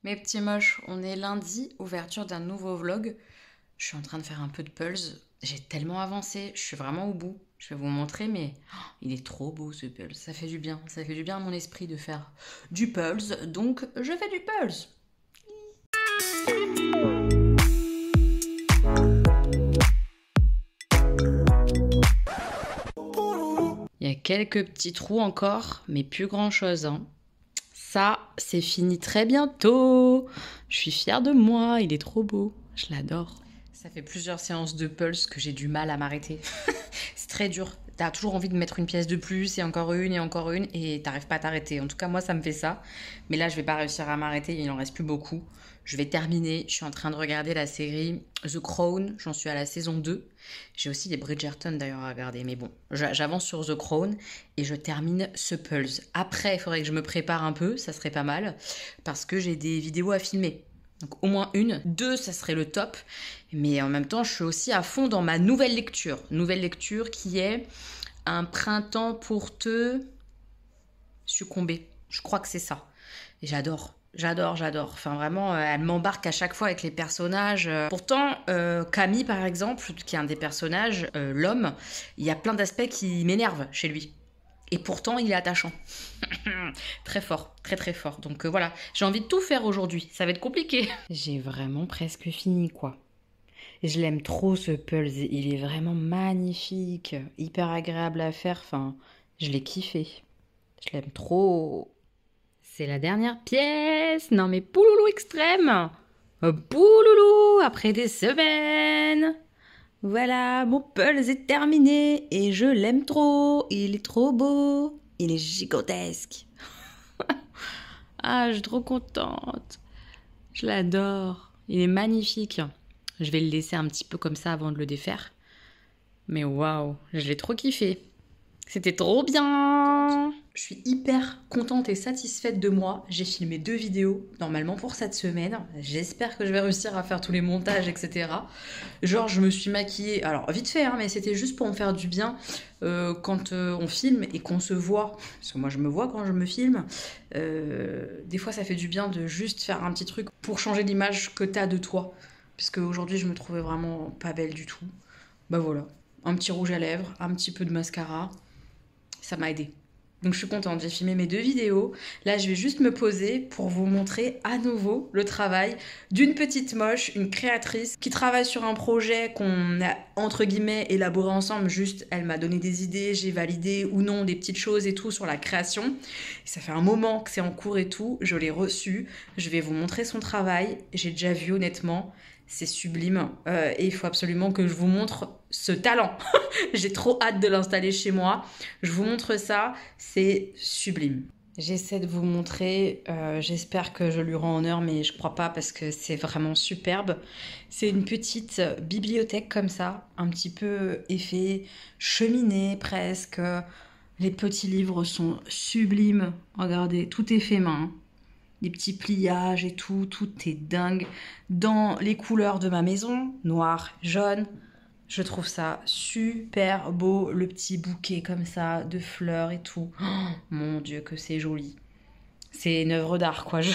Mes petits moches, on est lundi, ouverture d'un nouveau vlog. Je suis en train de faire un peu de pulse. J'ai tellement avancé, je suis vraiment au bout. Je vais vous montrer, mais il est trop beau ce pulse. Ça fait du bien, ça fait du bien à mon esprit de faire du pulse. Donc je fais du pulse. Il y a quelques petits trous encore, mais plus grand chose, hein. Ça, c'est fini très bientôt. Je suis fière de moi, il est trop beau. Je l'adore. Ça fait plusieurs séances de pulse que j'ai du mal à m'arrêter. C'est très dur. T'as toujours envie de mettre une pièce de plus et encore une et t'arrives pas à t'arrêter. En tout cas, moi, ça me fait ça. Mais là, je vais pas réussir à m'arrêter, il en reste plus beaucoup. Je vais terminer. Je suis en train de regarder la série The Crown. J'en suis à la saison 2. J'ai aussi les Bridgerton d'ailleurs à regarder. Mais bon, j'avance sur The Crown et je termine ce Pulse. Après, il faudrait que je me prépare un peu. Ça serait pas mal parce que j'ai des vidéos à filmer. Donc au moins une. 2, ça serait le top. Mais en même temps, je suis aussi à fond dans ma nouvelle lecture. Nouvelle lecture qui est Un printemps pour te succomber. Je crois que c'est ça. Et j'adore. J'adore. Enfin, vraiment, elle m'embarque à chaque fois avec les personnages. Pourtant, Camille, par exemple, qui est un des personnages, l'homme, il y a plein d'aspects qui m'énervent chez lui. Et pourtant, il est attachant. Très fort, très fort. Donc voilà, j'ai envie de tout faire aujourd'hui. Ça va être compliqué. J'ai vraiment presque fini, quoi. Je l'aime trop, ce Pulse. Il est vraiment magnifique. Hyper agréable à faire. Enfin, je l'ai kiffé. Je l'aime trop. C'est la dernière pièce. Non mais pouloulou extrême. Pouloulou, après des semaines. Voilà, mon Pulse est terminé et je l'aime trop. Il est trop beau. Il est gigantesque. Ah, je suis trop contente. Je l'adore. Il est magnifique. Je vais le laisser un petit peu comme ça avant de le défaire. Mais waouh, je l'ai trop kiffé. C'était trop bien. Je suis hyper contente et satisfaite de moi. J'ai filmé 2 vidéos normalement pour cette semaine. J'espère que je vais réussir à faire tous les montages, etc. Genre, je me suis maquillée, alors vite fait, hein, mais c'était juste pour me faire du bien quand on filme et qu'on se voit. Parce que moi, je me vois quand je me filme. Des fois, ça fait du bien de juste faire un petit truc pour changer l'image que t'as de toi. Parce qu'aujourd'hui, je me trouvais vraiment pas belle du tout. Bah voilà, un petit rouge à lèvres, un petit peu de mascara. Ça m'a aidée. Donc je suis contente, j'ai filmé mes 2 vidéos. Là, je vais juste me poser pour vous montrer à nouveau le travail d'une petite moche, une créatrice qui travaille sur un projet qu'on a entre guillemets élaboré ensemble. Juste, elle m'a donné des idées, j'ai validé ou non des petites choses et tout sur la création. Ça fait un moment que c'est en cours et tout, je l'ai reçu. Je vais vous montrer son travail. J'ai déjà vu honnêtement, c'est sublime. Et il faut absolument que je vous montre ce talent. J'ai trop hâte de l'installer chez moi. Je vous montre ça, c'est sublime. J'essaie de vous montrer, j'espère que je lui rends honneur, mais je crois pas parce que c'est vraiment superbe. C'est une petite bibliothèque comme ça, un petit peu effet cheminée presque. Les petits livres sont sublimes. Regardez, tout est fait main. Les petits pliages et tout est dingue. Dans les couleurs de ma maison, noir, jaune, je trouve ça super beau, le petit bouquet comme ça, de fleurs et tout. Oh, mon Dieu, que c'est joli. C'est une œuvre d'art, quoi. Je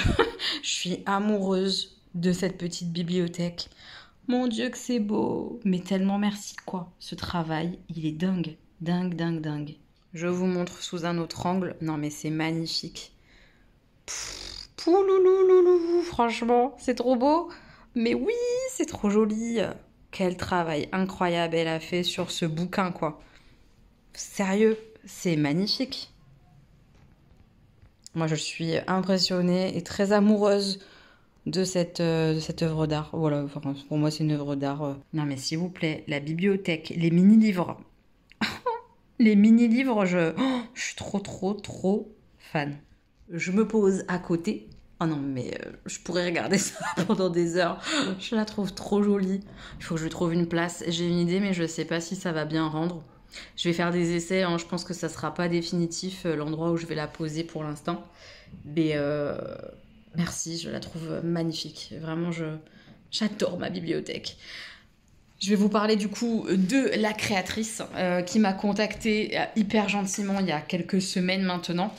suis amoureuse de cette petite bibliothèque. Mon Dieu, que c'est beau. Mais tellement merci, quoi. Ce travail, il est dingue. Dingue. Je vous montre sous un autre angle. Non, mais c'est magnifique. Pouloulouloulou, franchement, c'est trop beau. Mais oui, c'est trop joli. Quel travail incroyable elle a fait sur ce bouquin, quoi. Sérieux, c'est magnifique. Moi, je suis impressionnée et très amoureuse de cette œuvre d'art. Voilà, enfin, pour moi, c'est une œuvre d'art. Non, mais s'il vous plaît, la bibliothèque, les mini-livres. Les mini-livres, je suis trop fan. Je me pose à côté. Oh non, mais je pourrais regarder ça pendant des heures. Je la trouve trop jolie. Il faut que je trouve une place. J'ai une idée, mais je sais pas si ça va bien rendre. Je vais faire des essais. Hein. Je pense que ça sera pas définitif l'endroit où je vais la poser pour l'instant. Mais merci, je la trouve magnifique. Vraiment, j'adore ma bibliothèque. Je vais vous parler du coup de la créatrice qui m'a contactée hyper gentiment il y a quelques semaines maintenant,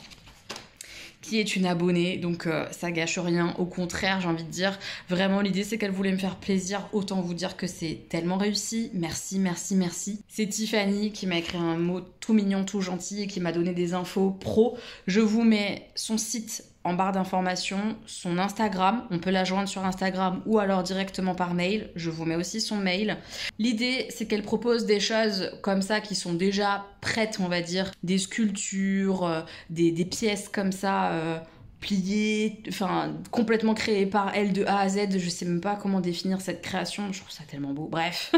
qui est une abonnée, donc ça gâche rien, au contraire, j'ai envie de dire, vraiment l'idée c'est qu'elle voulait me faire plaisir, autant vous dire que c'est tellement réussi, merci, merci, merci. C'est Tiffany qui m'a écrit un mot tout mignon, tout gentil et qui m'a donné des infos pro. Je vous mets son site en barre d'informations, son Instagram, on peut la joindre sur Instagram ou alors directement par mail, je vous mets aussi son mail. L'idée c'est qu'elle propose des choses comme ça qui sont déjà prêtes, on va dire, des sculptures, des pièces comme ça pliées, enfin complètement créées par elle de A à Z, je sais même pas comment définir cette création, je trouve ça tellement beau, bref.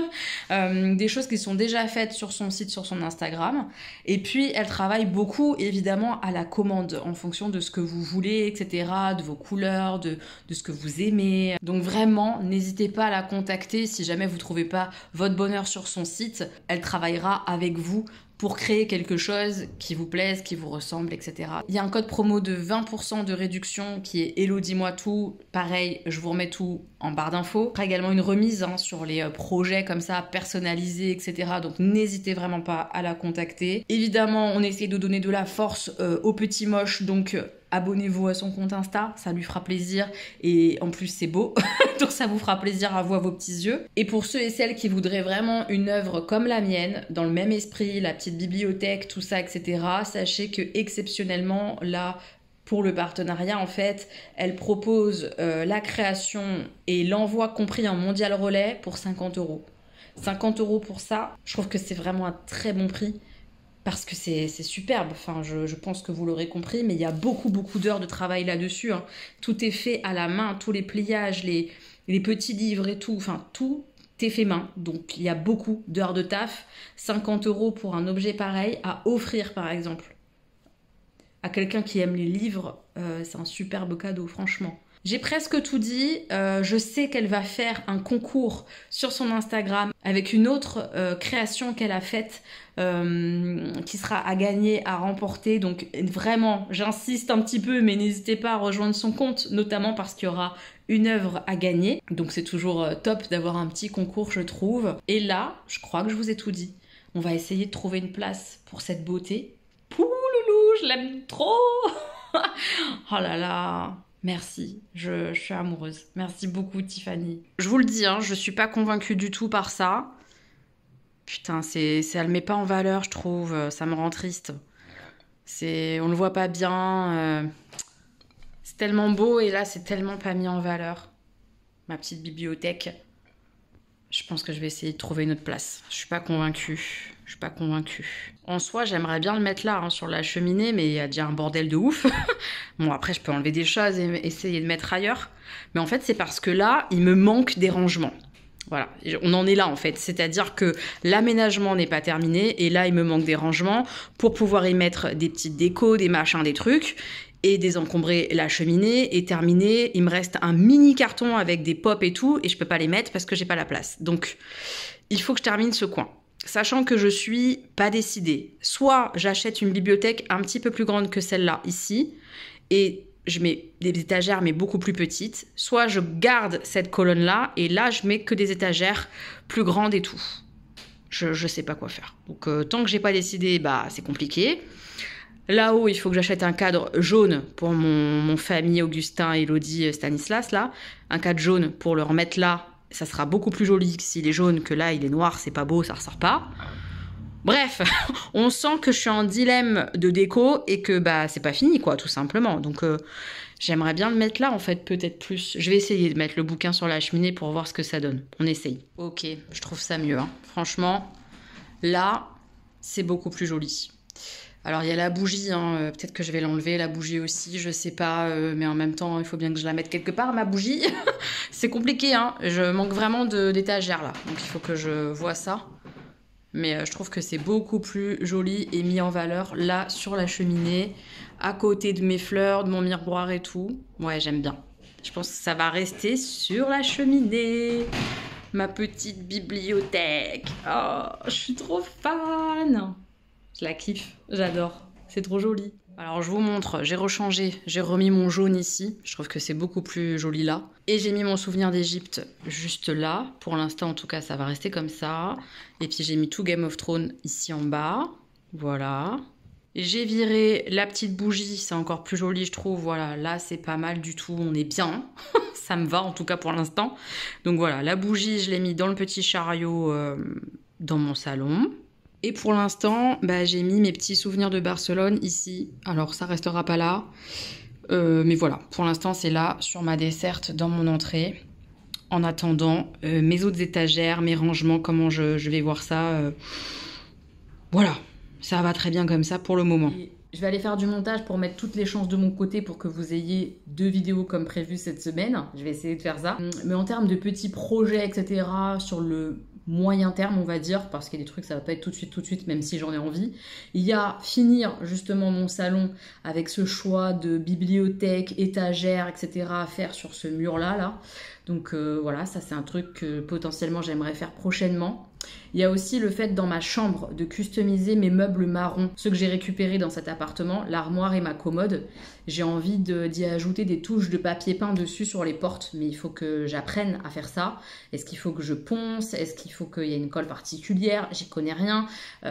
Des choses qui sont déjà faites sur son site, sur son Instagram, et puis elle travaille beaucoup évidemment à la commande, en fonction de ce que vous voulez, etc., de vos couleurs, de ce que vous aimez, donc vraiment n'hésitez pas à la contacter si jamais vous trouvez pas votre bonheur sur son site, elle travaillera avec vous pour créer quelque chose qui vous plaise, qui vous ressemble, etc. Il y a un code promo de 20% de réduction qui est Hello dis-moi tout. Pareil, je vous remets tout en barre d'infos. Après également une remise sur les projets comme ça, personnalisés, etc. Donc n'hésitez vraiment pas à la contacter. Évidemment, on essaie de donner de la force au petit moche, donc abonnez-vous à son compte Insta, ça lui fera plaisir et en plus c'est beau, donc ça vous fera plaisir à vous, à vos petits yeux. Et pour ceux et celles qui voudraient vraiment une œuvre comme la mienne, dans le même esprit, la petite bibliothèque, tout ça, etc., sachez que exceptionnellement, là, pour le partenariat, en fait, elle propose la création et l'envoi compris en mondial relais pour 50 €. 50 € pour ça, je trouve que c'est vraiment un très bon prix. Parce que c'est superbe, enfin, je pense que vous l'aurez compris, mais il y a beaucoup d'heures de travail là-dessus. Hein. Tout est fait à la main, tous les pliages, les petits livres et tout, enfin tout est fait main. Donc il y a beaucoup d'heures de taf. 50 € pour un objet pareil à offrir par exemple. À quelqu'un qui aime les livres, c'est un superbe cadeau, franchement. J'ai presque tout dit, je sais qu'elle va faire un concours sur son Instagram avec une autre création qu'elle a faite qui sera à gagner, à remporter. Donc vraiment, j'insiste un petit peu, mais n'hésitez pas à rejoindre son compte, notamment parce qu'il y aura une œuvre à gagner. Donc c'est toujours top d'avoir un petit concours, je trouve. Et là, je crois que je vous ai tout dit. On va essayer de trouver une place pour cette beauté. Pouloulou, je l'aime trop. Oh là là. Merci, je suis amoureuse. Merci beaucoup Tiffany. Je vous le dis, hein, je suis pas convaincue du tout par ça. Putain, elle met pas en valeur, je trouve. Ça me rend triste. On le voit pas bien. C'est tellement beau et là, c'est tellement pas mis en valeur. Ma petite bibliothèque. Je pense que je vais essayer de trouver une autre place. Je suis pas convaincue. Je suis pas convaincue. En soi, j'aimerais bien le mettre là, sur la cheminée, mais il y a déjà un bordel de ouf. Bon, après, je peux enlever des choses et essayer de mettre ailleurs. Mais en fait, c'est parce que là, il me manque des rangements. Voilà, on en est là en fait. C'est-à-dire que l'aménagement n'est pas terminé et là, il me manque des rangements pour pouvoir y mettre des petites décos, des machins, des trucs et désencombrer la cheminée et terminer. Il me reste un mini carton avec des pops et tout et je peux pas les mettre parce que j'ai pas la place. Donc, il faut que je termine ce coin. Sachant que je suis pas décidée. Soit j'achète une bibliothèque un petit peu plus grande que celle-là ici et je mets des étagères mais beaucoup plus petites. Soit je garde cette colonne-là et là je mets que des étagères plus grandes et tout. Je sais pas quoi faire. Donc tant que j'ai pas décidé, bah c'est compliqué. Là-haut, il faut que j'achète un cadre jaune pour mon famille Augustin, Elodie, Stanislas là. Un cadre jaune pour le remettre là. Ça sera beaucoup plus joli s'il est jaune que là, il est noir, c'est pas beau, ça ressort pas. Bref, on sent que je suis en dilemme de déco et que bah c'est pas fini quoi, tout simplement. Donc j'aimerais bien le mettre là en fait, peut-être plus. Je vais essayer de mettre le bouquin sur la cheminée pour voir ce que ça donne. On essaye. Ok, je trouve ça mieux. Hein. Franchement, là, c'est beaucoup plus joli. Alors il y a la bougie, hein. Peut-être que je vais l'enlever, la bougie aussi, je sais pas, mais en même temps il faut bien que je la mette quelque part, ma bougie. C'est compliqué, hein. Je manque vraiment d'étagères là, donc il faut que je vois ça. Mais je trouve que c'est beaucoup plus joli et mis en valeur là sur la cheminée, à côté de mes fleurs, de mon miroir et tout. Ouais, j'aime bien. Je pense que ça va rester sur la cheminée. Ma petite bibliothèque. Oh, je suis trop fan. Je la kiffe, j'adore. C'est trop joli. Alors je vous montre, j'ai rechangé, j'ai remis mon jaune ici. Je trouve que c'est beaucoup plus joli là. Et j'ai mis mon souvenir d'Égypte juste là. Pour l'instant en tout cas ça va rester comme ça. Et puis j'ai mis tout Game of Thrones ici en bas. Voilà. J'ai viré la petite bougie, c'est encore plus joli je trouve, voilà, là c'est pas mal du tout, on est bien, ça me va en tout cas pour l'instant. Donc voilà, la bougie je l'ai mis dans le petit chariot dans mon salon. Et pour l'instant, bah, j'ai mis mes petits souvenirs de Barcelone ici, alors ça restera pas là. Mais voilà, pour l'instant c'est là, sur ma desserte, dans mon entrée. En attendant, mes autres étagères, mes rangements, comment je vais voir ça. Voilà. Ça va très bien comme ça pour le moment. Et je vais aller faire du montage pour mettre toutes les chances de mon côté pour que vous ayez 2 vidéos comme prévu cette semaine. Je vais essayer de faire ça. Mais en termes de petits projets, etc., sur le moyen terme, on va dire, parce qu'il y a des trucs, ça va pas être tout de suite, même si j'en ai envie. Il y a finir justement mon salon avec ce choix de bibliothèque, étagère, etc. à faire sur ce mur-là, là. Donc voilà, ça c'est un truc que potentiellement j'aimerais faire prochainement. Il y a aussi le fait dans ma chambre de customiser mes meubles marrons, ceux que j'ai récupérés dans cet appartement, l'armoire et ma commode. J'ai envie d'y ajouter des touches de papier peint dessus sur les portes, mais il faut que j'apprenne à faire ça. Est-ce qu'il faut que je ponce? Est-ce qu'il faut qu'il y ait une colle particulière? J'y connais rien.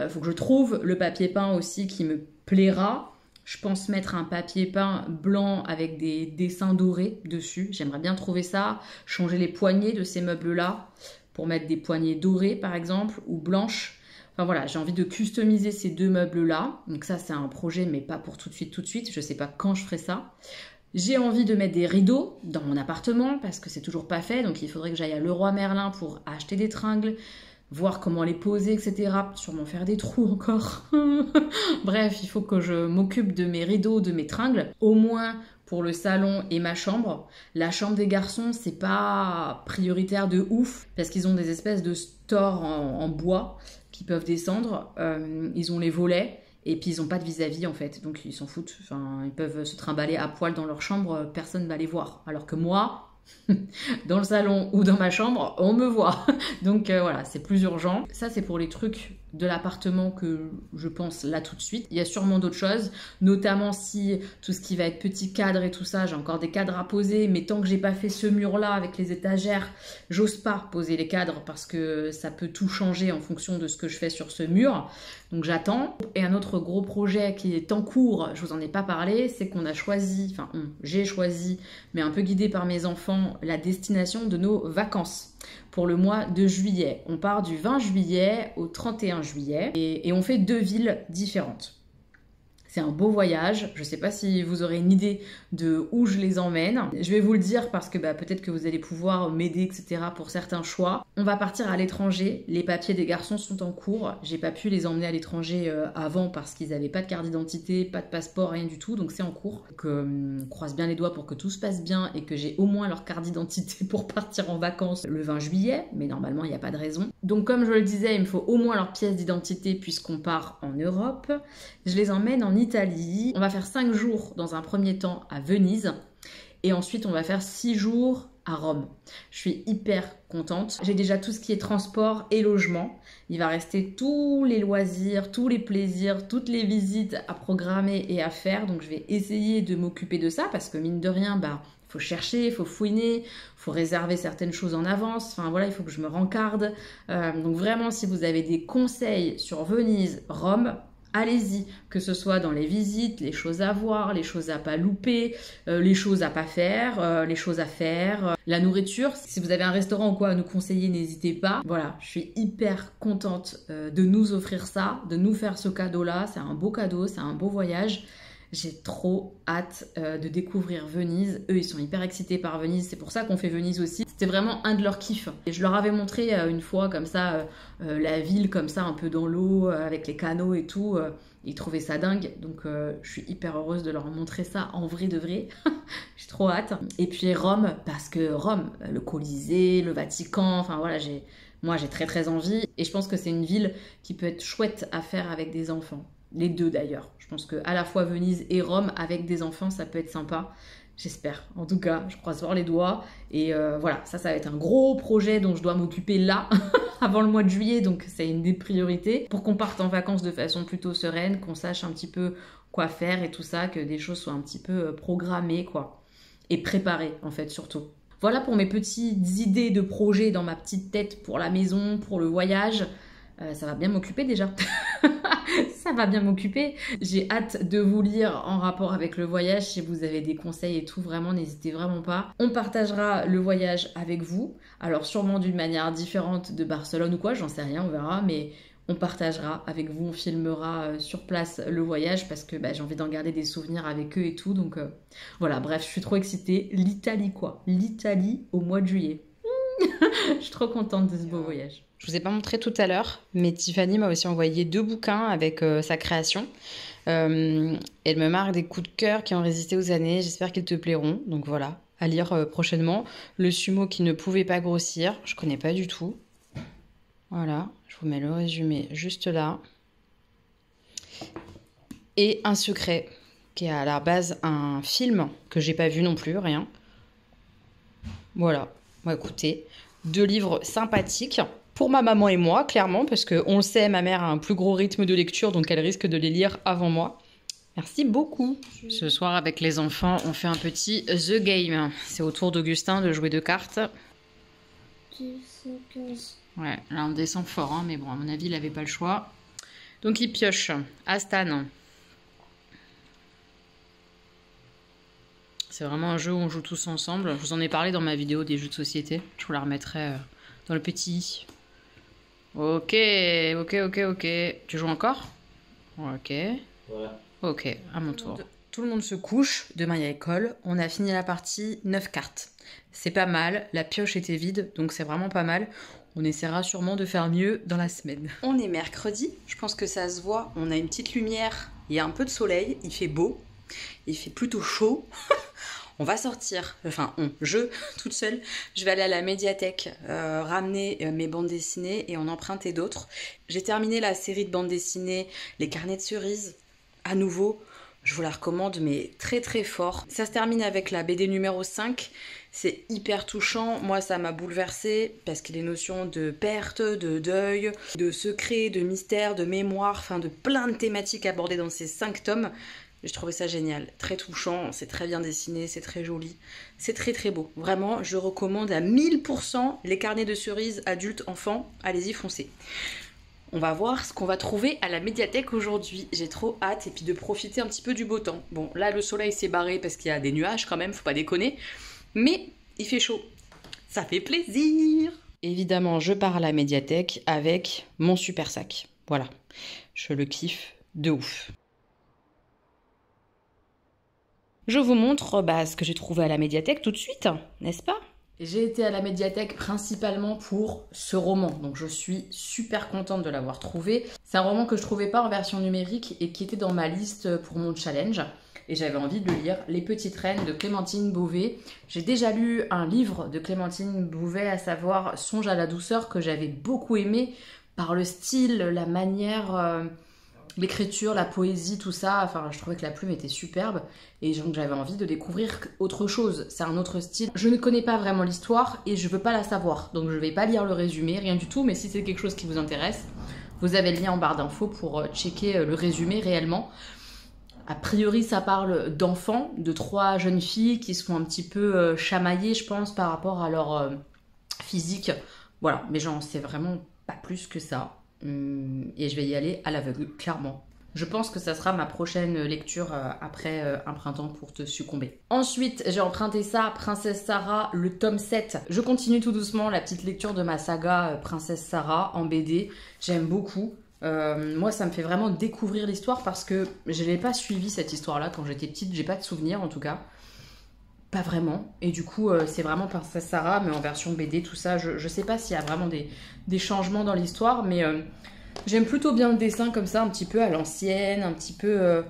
Faut que je trouve le papier peint aussi qui me plaira. Je pense mettre un papier peint blanc avec des dessins dorés dessus. J'aimerais bien trouver ça. Changer les poignées de ces meubles-là pour mettre des poignées dorées par exemple ou blanches. Enfin voilà, j'ai envie de customiser ces 2 meubles-là. Donc ça c'est un projet mais pas pour tout de suite. Je sais pas quand je ferai ça. J'ai envie de mettre des rideaux dans mon appartement parce que c'est toujours pas fait. Donc il faudrait que j'aille à Leroy Merlin pour acheter des tringles, voir comment les poser, etc. Sûrement faire des trous encore. Bref, il faut que je m'occupe de mes rideaux, de mes tringles, au moins pour le salon et ma chambre. La chambre des garçons, c'est pas prioritaire de ouf, parce qu'ils ont des espèces de stores en bois qui peuvent descendre. Ils ont les volets, et puis ils ont pas de vis-à-vis en fait, donc ils s'en foutent. Enfin, ils peuvent se trimballer à poil dans leur chambre, personne va les voir. Alors que moi... dans le salon ou dans ma chambre, on me voit. Donc voilà, c'est plus urgent. Ça, c'est pour les trucs de l'appartement que je pense là tout de suite. Il y a sûrement d'autres choses, notamment si tout ce qui va être petit cadre et tout ça, j'ai encore des cadres à poser, mais tant que j'ai pas fait ce mur-là avec les étagères, j'ose pas poser les cadres parce que ça peut tout changer en fonction de ce que je fais sur ce mur. Donc j'attends. Et un autre gros projet qui est en cours, je vous en ai pas parlé, c'est qu'on a choisi, j'ai choisi, mais un peu guidé par mes enfants, la destination de nos vacances pour le mois de juillet. On part du 20 juillet au 31 juillet et on fait 2 villes différentes. C'est un beau voyage. Je ne sais pas si vous aurez une idée de où je les emmène. Je vais vous le dire parce que peut-être que vous allez pouvoir m'aider, etc. pour certains choix. On va partir à l'étranger. Les papiers des garçons sont en cours. J'ai pas pu les emmener à l'étranger avant parce qu'ils n'avaient pas de carte d'identité, pas de passeport, rien du tout. Donc c'est en cours. Donc, on croise bien les doigts pour que tout se passe bien et que j'ai au moins leur carte d'identité pour partir en vacances le 20 juillet. Mais normalement, il n'y a pas de raison. Donc comme je le disais, il me faut au moins leur pièce d'identité puisqu'on part en Europe. Je les emmène en Italie. On va faire 5 jours dans un premier temps à Venise et ensuite on va faire 6 jours à Rome. Je suis hyper contente. J'ai déjà tout ce qui est transport et logement. Il va rester tous les loisirs, tous les plaisirs, toutes les visites à programmer et à faire. Donc je vais essayer de m'occuper de ça parce que mine de rien, faut chercher, il faut fouiner, il faut réserver certaines choses en avance. Enfin voilà, il faut que je me rencarde. Donc vraiment, si vous avez des conseils sur Venise, Rome, allez-y, que ce soit dans les visites, les choses à voir, les choses à pas louper, les choses à pas faire, les choses à faire, la nourriture. Si vous avez un restaurant ou quoi à nous conseiller, n'hésitez pas. Voilà, je suis hyper contente de nous offrir ça, de nous faire ce cadeau-là. C'est un beau cadeau, c'est un beau voyage. J'ai trop hâte de découvrir Venise. Eux, ils sont hyper excités par Venise. C'est pour ça qu'on fait Venise aussi. C'était vraiment un de leurs kiffs. Et je leur avais montré une fois comme ça, la ville comme ça, un peu dans l'eau, avec les canaux et tout. Ils trouvaient ça dingue. Donc, je suis hyper heureuse de leur montrer ça en vrai de vrai. J'ai trop hâte. Et puis Rome, parce que Rome, le Colisée, le Vatican, enfin voilà, moi j'ai très très envie. Et je pense que c'est une ville qui peut être chouette à faire avec des enfants. Les deux d'ailleurs. Je pense qu'à la fois Venise et Rome avec des enfants, ça peut être sympa. J'espère. En tout cas, je croise fort les doigts. Et voilà, ça va être un gros projet dont je dois m'occuper là, avant le mois de juillet. Donc c'est une des priorités. Pour qu'on parte en vacances de façon plutôt sereine, qu'on sache un petit peu quoi faire et tout ça, que des choses soient un petit peu programmées, quoi. Et préparées, en fait, surtout. Voilà pour mes petites idées de projets dans ma petite tête pour la maison, pour le voyage. Ça va bien m'occuper déjà. Ça ça va bien m'occuper. J'ai hâte de vous lire en rapport avec le voyage. Si vous avez des conseils et tout, vraiment, n'hésitez vraiment pas. On partagera le voyage avec vous. Alors sûrement d'une manière différente de Barcelone ou quoi, j'en sais rien, on verra. Mais on partagera avec vous, on filmera sur place le voyage parce que j'ai envie d'en garder des souvenirs avec eux et tout. Donc voilà, bref, je suis trop excitée. L'Italie quoi. L'Italie au mois de juillet. Je suis trop contente de ce beau voyage. Je vous ai pas montré tout à l'heure, mais Tiffany m'a aussi envoyé 2 bouquins avec sa création. Elle me marque des coups de cœur qui ont résisté aux années. J'espère qu'ils te plairont. Donc voilà, à lire prochainement. Le sumo qui ne pouvait pas grossir. Je connais pas du tout. Voilà, je vous mets le résumé juste là. Et Un secret, qui est à la base un film que j'ai pas vu non plus, rien. Voilà, bon, écoutez, 2 livres sympathiques. Pour ma maman et moi, clairement, parce qu'on le sait, ma mère a un plus gros rythme de lecture, donc elle risque de les lire avant moi. Merci beaucoup. Ce soir, avec les enfants, on fait un petit The Game. C'est au tour d'Augustin de jouer 2 cartes. 10, 15. Ouais, là on descend fort, hein, mais bon, à mon avis, il n'avait pas le choix. Donc il pioche. Astan. C'est vraiment un jeu où on joue tous ensemble. Je vous en ai parlé dans ma vidéo des jeux de société. Je vous la remettrai dans le petit i. Ok. Tu joues encore? Ok. Voilà. Ok, à mon tour. Tout le monde se couche, demain il y a école. On a fini la partie 9 cartes. C'est pas mal, la pioche était vide, donc c'est vraiment pas mal. On essaiera sûrement de faire mieux dans la semaine. On est mercredi, je pense que ça se voit. On a une petite lumière, il y a un peu de soleil, il fait beau, il fait plutôt chaud. On va sortir, enfin je, toute seule, je vais aller à la médiathèque ramener mes bandes dessinées et en emprunter d'autres. J'ai terminé la série de bandes dessinées, les carnets de cerises, à nouveau, je vous la recommande, mais très très fort. Ça se termine avec la BD numéro 5, c'est hyper touchant, moi ça m'a bouleversée, parce qu'il y a des notions de perte, de deuil, de secret, de mystère, de mémoire, enfin de plein de thématiques abordées dans ces 5 tomes. J'ai trouvé ça génial, très touchant, c'est très bien dessiné, c'est très joli, c'est très très beau. Vraiment, je recommande à 1000% les carnets de cerises adultes, enfants, allez-y foncez. On va voir ce qu'on va trouver à la médiathèque aujourd'hui. J'ai trop hâte et puis de profiter un petit peu du beau temps. Bon, là le soleil s'est barré parce qu'il y a des nuages quand même, faut pas déconner. Mais il fait chaud, ça fait plaisir. Évidemment, je pars à la médiathèque avec mon super sac. Voilà, je le kiffe de ouf. Je vous montre ce que j'ai trouvé à la médiathèque tout de suite, n'est-ce pas? J'ai été à la médiathèque principalement pour ce roman, donc je suis super contente de l'avoir trouvé. C'est un roman que je trouvais pas en version numérique et qui était dans ma liste pour mon challenge. Et j'avais envie de lire Les Petites Reines de Clémentine Beauvais. J'ai déjà lu un livre de Clémentine Beauvais, à savoir Songe à la douceur, que j'avais beaucoup aimé par le style, la manière... l'écriture, la poésie, tout ça, enfin je trouvais que la plume était superbe et donc j'avais envie de découvrir autre chose, c'est un autre style. Je ne connais pas vraiment l'histoire et je veux pas la savoir, donc je vais pas lire le résumé, rien du tout, mais si c'est quelque chose qui vous intéresse, vous avez le lien en barre d'infos pour checker le résumé réellement. A priori ça parle d'enfants, de 3 jeunes filles qui sont un petit peu chamaillées je pense par rapport à leur physique, voilà, mais j'en sais vraiment pas plus que ça. Et je vais y aller à l'aveugle, clairement. Je pense que ça sera ma prochaine lecture après un printemps pour te succomber. Ensuite, j'ai emprunté ça, Princesse Sarah, le tome 7. Je continue tout doucement la petite lecture de ma saga Princesse Sarah en BD. J'aime beaucoup. Moi, ça me fait vraiment découvrir l'histoire parce que je n'ai pas suivi cette histoire-là quand j'étais petite. J'ai pas de souvenir en tout cas. Pas vraiment. Et du coup, c'est vraiment Princesse Sarah, mais en version BD, tout ça. Je sais pas s'il y a vraiment des changements dans l'histoire, mais j'aime plutôt bien le dessin comme ça, un petit peu à l'ancienne, un petit peu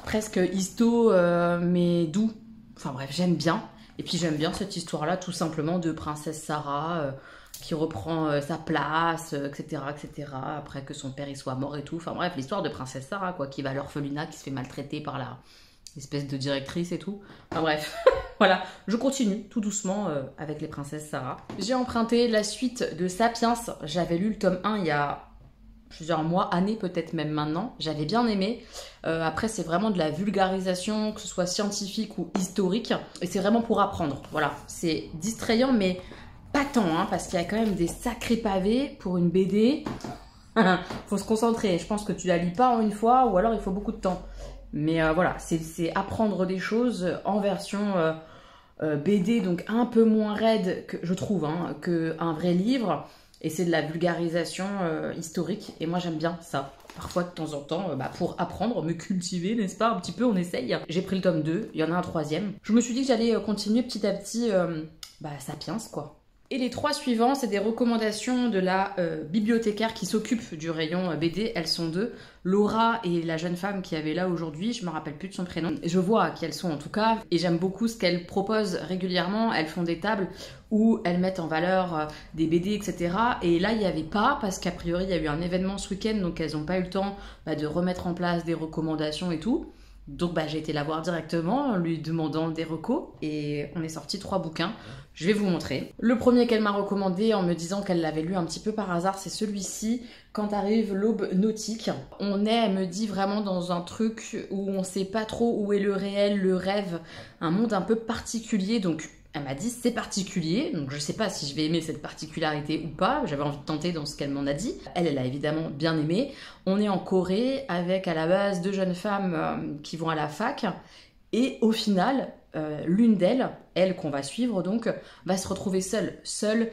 presque histo, mais doux. Enfin bref, j'aime bien. Et puis j'aime bien cette histoire-là, tout simplement, de Princesse Sarah qui reprend sa place, etc., etc., après que son père il soit mort et tout. Enfin bref, l'histoire de Princesse Sarah, quoi, qui va à l'orphelinat, qui se fait maltraiter par la espèce de directrice et tout. Enfin bref, voilà, je continue tout doucement avec les Princesses Sarah. J'ai emprunté la suite de Sapiens. J'avais lu le tome 1 il y a plusieurs mois, années peut-être même maintenant. J'avais bien aimé. Après, c'est vraiment de la vulgarisation, que ce soit scientifique ou historique. Et c'est vraiment pour apprendre. Voilà, c'est distrayant, mais pas tant, hein, parce qu'il y a quand même des sacrés pavés pour une BD. Faut se concentrer. Je pense que tu la lis pas en une fois ou alors il faut beaucoup de temps. Mais voilà, c'est apprendre des choses en version BD, donc un peu moins raide, que, je trouve, hein, qu'un vrai livre. Et c'est de la vulgarisation historique. Et moi, j'aime bien ça. Parfois, de temps en temps, pour apprendre, me cultiver, n'est-ce pas? Un petit peu, on essaye. J'ai pris le tome 2, il y en a un troisième. Je me suis dit que j'allais continuer petit à petit Sapiens, quoi. Et les 3 suivants, c'est des recommandations de la bibliothécaire qui s'occupe du rayon BD. Elles sont 2. Laura et la jeune femme qui avait là aujourd'hui, je me rappelle plus de son prénom. Je vois qui elles sont en tout cas, et j'aime beaucoup ce qu'elles proposent régulièrement. Elles font des tables où elles mettent en valeur des BD, etc. Et là, il n'y avait pas, parce qu'a priori, il y a eu un événement ce week-end, donc elles n'ont pas eu le temps de remettre en place des recommandations et tout. Donc j'ai été la voir directement en lui demandant des recos et on est sorti 3 bouquins. Je vais vous montrer. Le premier qu'elle m'a recommandé en me disant qu'elle l'avait lu un petit peu par hasard, c'est celui-ci, Quand arrive l'aube nautique. On est, elle me dit, vraiment dans un truc où on sait pas trop où est le réel, le rêve, un monde un peu particulier. Donc elle m'a dit c'est particulier, donc je sais pas si je vais aimer cette particularité ou pas, j'avais envie de tenter dans ce qu'elle m'en a dit. Elle a évidemment bien aimé. On est en Corée avec à la base 2 jeunes femmes qui vont à la fac et au final, l'une d'elles, elle qu'on va suivre donc, va se retrouver seule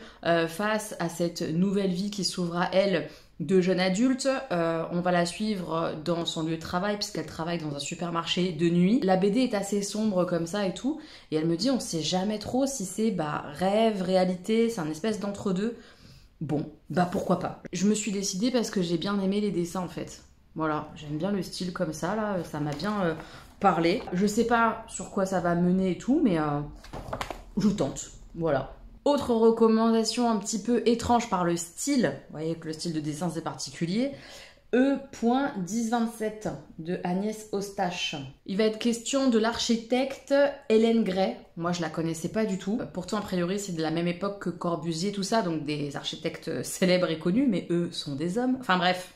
face à cette nouvelle vie qui s'ouvre à elle de jeune adulte. On va la suivre dans son lieu de travail puisqu'elle travaille dans un supermarché de nuit. La BD est assez sombre comme ça et tout, et elle me dit on sait jamais trop si c'est rêve, réalité, c'est un espèce d'entre-deux. Bon, pourquoi pas. Je me suis décidée parce que j'ai bien aimé les dessins en fait. Voilà, j'aime bien le style comme ça là, ça m'a bien parlé. Je sais pas sur quoi ça va mener et tout, mais je tente, voilà. Autre recommandation un petit peu étrange par le style, vous voyez que le style de dessin c'est particulier, E.1027 de Agnès Eustache. Il va être question de l'architecte Hélène Gray. Moi je la connaissais pas du tout. Pourtant a priori c'est de la même époque que Corbusier, tout ça, donc des architectes célèbres et connus, mais eux sont des hommes. Enfin bref,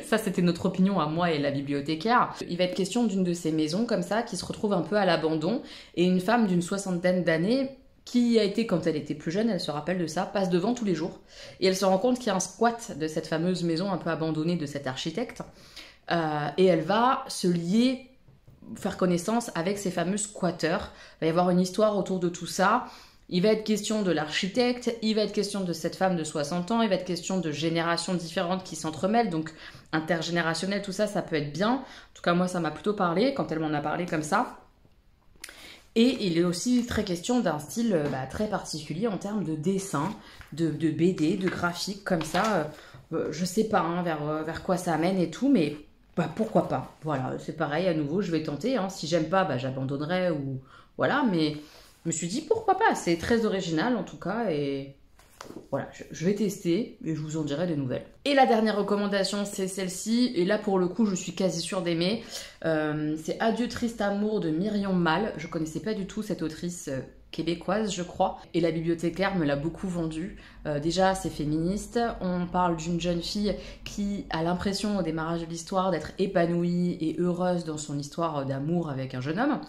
ça c'était notre opinion à moi et la bibliothécaire. Il va être question d'une de ces maisons comme ça qui se retrouve un peu à l'abandon et une femme d'une 60aine d'années qui a été, quand elle était plus jeune, elle se rappelle de ça, passe devant tous les jours. Et elle se rend compte qu'il y a un squat de cette fameuse maison un peu abandonnée de cet architecte. Et elle va se lier, faire connaissance avec ces fameux squatteurs. Il va y avoir une histoire autour de tout ça. Il va être question de l'architecte, il va être question de cette femme de 60 ans, il va être question de générations différentes qui s'entremêlent, donc intergénérationnel, tout ça, ça peut être bien. En tout cas, moi, ça m'a plutôt parlé quand elle m'en a parlé comme ça. Et il est aussi très question d'un style très particulier en termes de dessin, de BD, de graphique, comme ça. Je sais pas vers quoi ça amène et tout, mais pourquoi pas. Voilà, c'est pareil, à nouveau, je vais tenter. Hein. Si j'aime pas, j'abandonnerai ou voilà, mais je me suis dit pourquoi pas. C'est très original en tout cas et voilà, je vais tester et je vous en dirai des nouvelles. Et la dernière recommandation, c'est celle-ci. Et là, pour le coup, je suis quasi sûre d'aimer. C'est Adieu triste amour de Myriam Mal. Je connaissais pas du tout cette autrice québécoise, je crois. Et la bibliothécaire me l'a beaucoup vendue. Déjà, c'est féministe. On parle d'une jeune fille qui a l'impression au démarrage de l'histoire d'être épanouie et heureuse dans son histoire d'amour avec un jeune homme.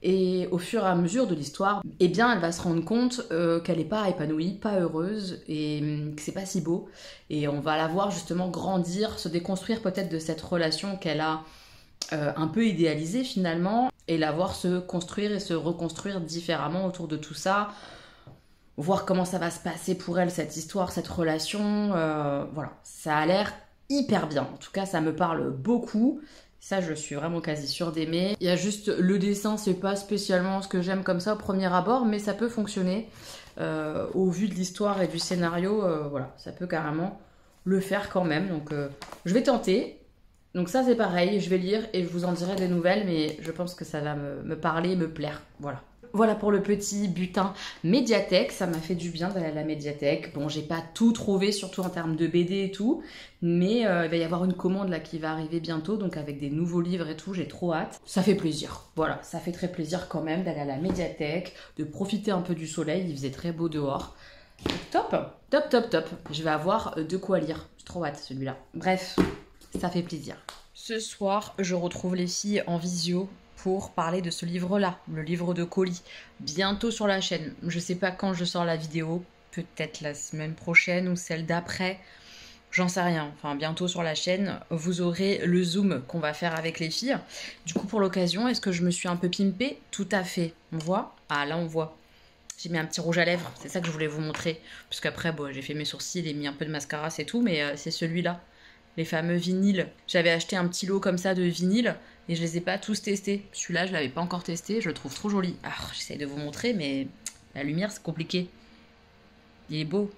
Et au fur et à mesure de l'histoire, eh bien, elle va se rendre compte qu'elle n'est pas épanouie, pas heureuse, et que c'est pas si beau. Et on va la voir justement grandir, se déconstruire peut-être de cette relation qu'elle a un peu idéalisée finalement, et la voir se construire et se reconstruire différemment autour de tout ça. Voir comment ça va se passer pour elle, cette histoire, cette relation. Voilà, ça a l'air hyper bien. En tout cas, ça me parle beaucoup. Ça, je suis vraiment quasi sûre d'aimer. Il y a juste le dessin, c'est pas spécialement ce que j'aime comme ça au premier abord, mais ça peut fonctionner. Au vu de l'histoire et du scénario, voilà, ça peut carrément le faire quand même. Donc, je vais tenter. Donc ça, c'est pareil, je vais lire et je vous en dirai des nouvelles, mais je pense que ça va me parler, me plaire. Voilà. Voilà pour le petit butin médiathèque, ça m'a fait du bien d'aller à la médiathèque. Bon, j'ai pas tout trouvé, surtout en termes de BD et tout, mais il va y avoir une commande là qui va arriver bientôt, donc avec des nouveaux livres et tout, j'ai trop hâte. Ça fait plaisir, voilà, ça fait très plaisir quand même d'aller à la médiathèque, de profiter un peu du soleil, il faisait très beau dehors. Top, top, top, top, je vais avoir de quoi lire, j'ai trop hâte celui-là. Bref, ça fait plaisir. Ce soir, je retrouve les filles en visio pour parler de ce livre-là, le livre de colis, bientôt sur la chaîne. Je sais pas quand je sors la vidéo, peut-être la semaine prochaine ou celle d'après. J'en sais rien. Enfin, bientôt sur la chaîne, vous aurez le zoom qu'on va faire avec les filles. Du coup, pour l'occasion, est-ce que je me suis un peu pimpée? Tout à fait. On voit? Ah, là, on voit. J'ai mis un petit rouge à lèvres. C'est ça que je voulais vous montrer. Parce qu'après, bon, j'ai fait mes sourcils et mis un peu de mascara, c'est tout. Mais c'est celui-là. Les fameux vinyles. J'avais acheté un petit lot comme ça de vinyles. Et je les ai pas tous testés. Celui-là, je l'avais pas encore testé. Je le trouve trop joli. Ah, j'essaie de vous montrer, mais la lumière, c'est compliqué. Il est beau.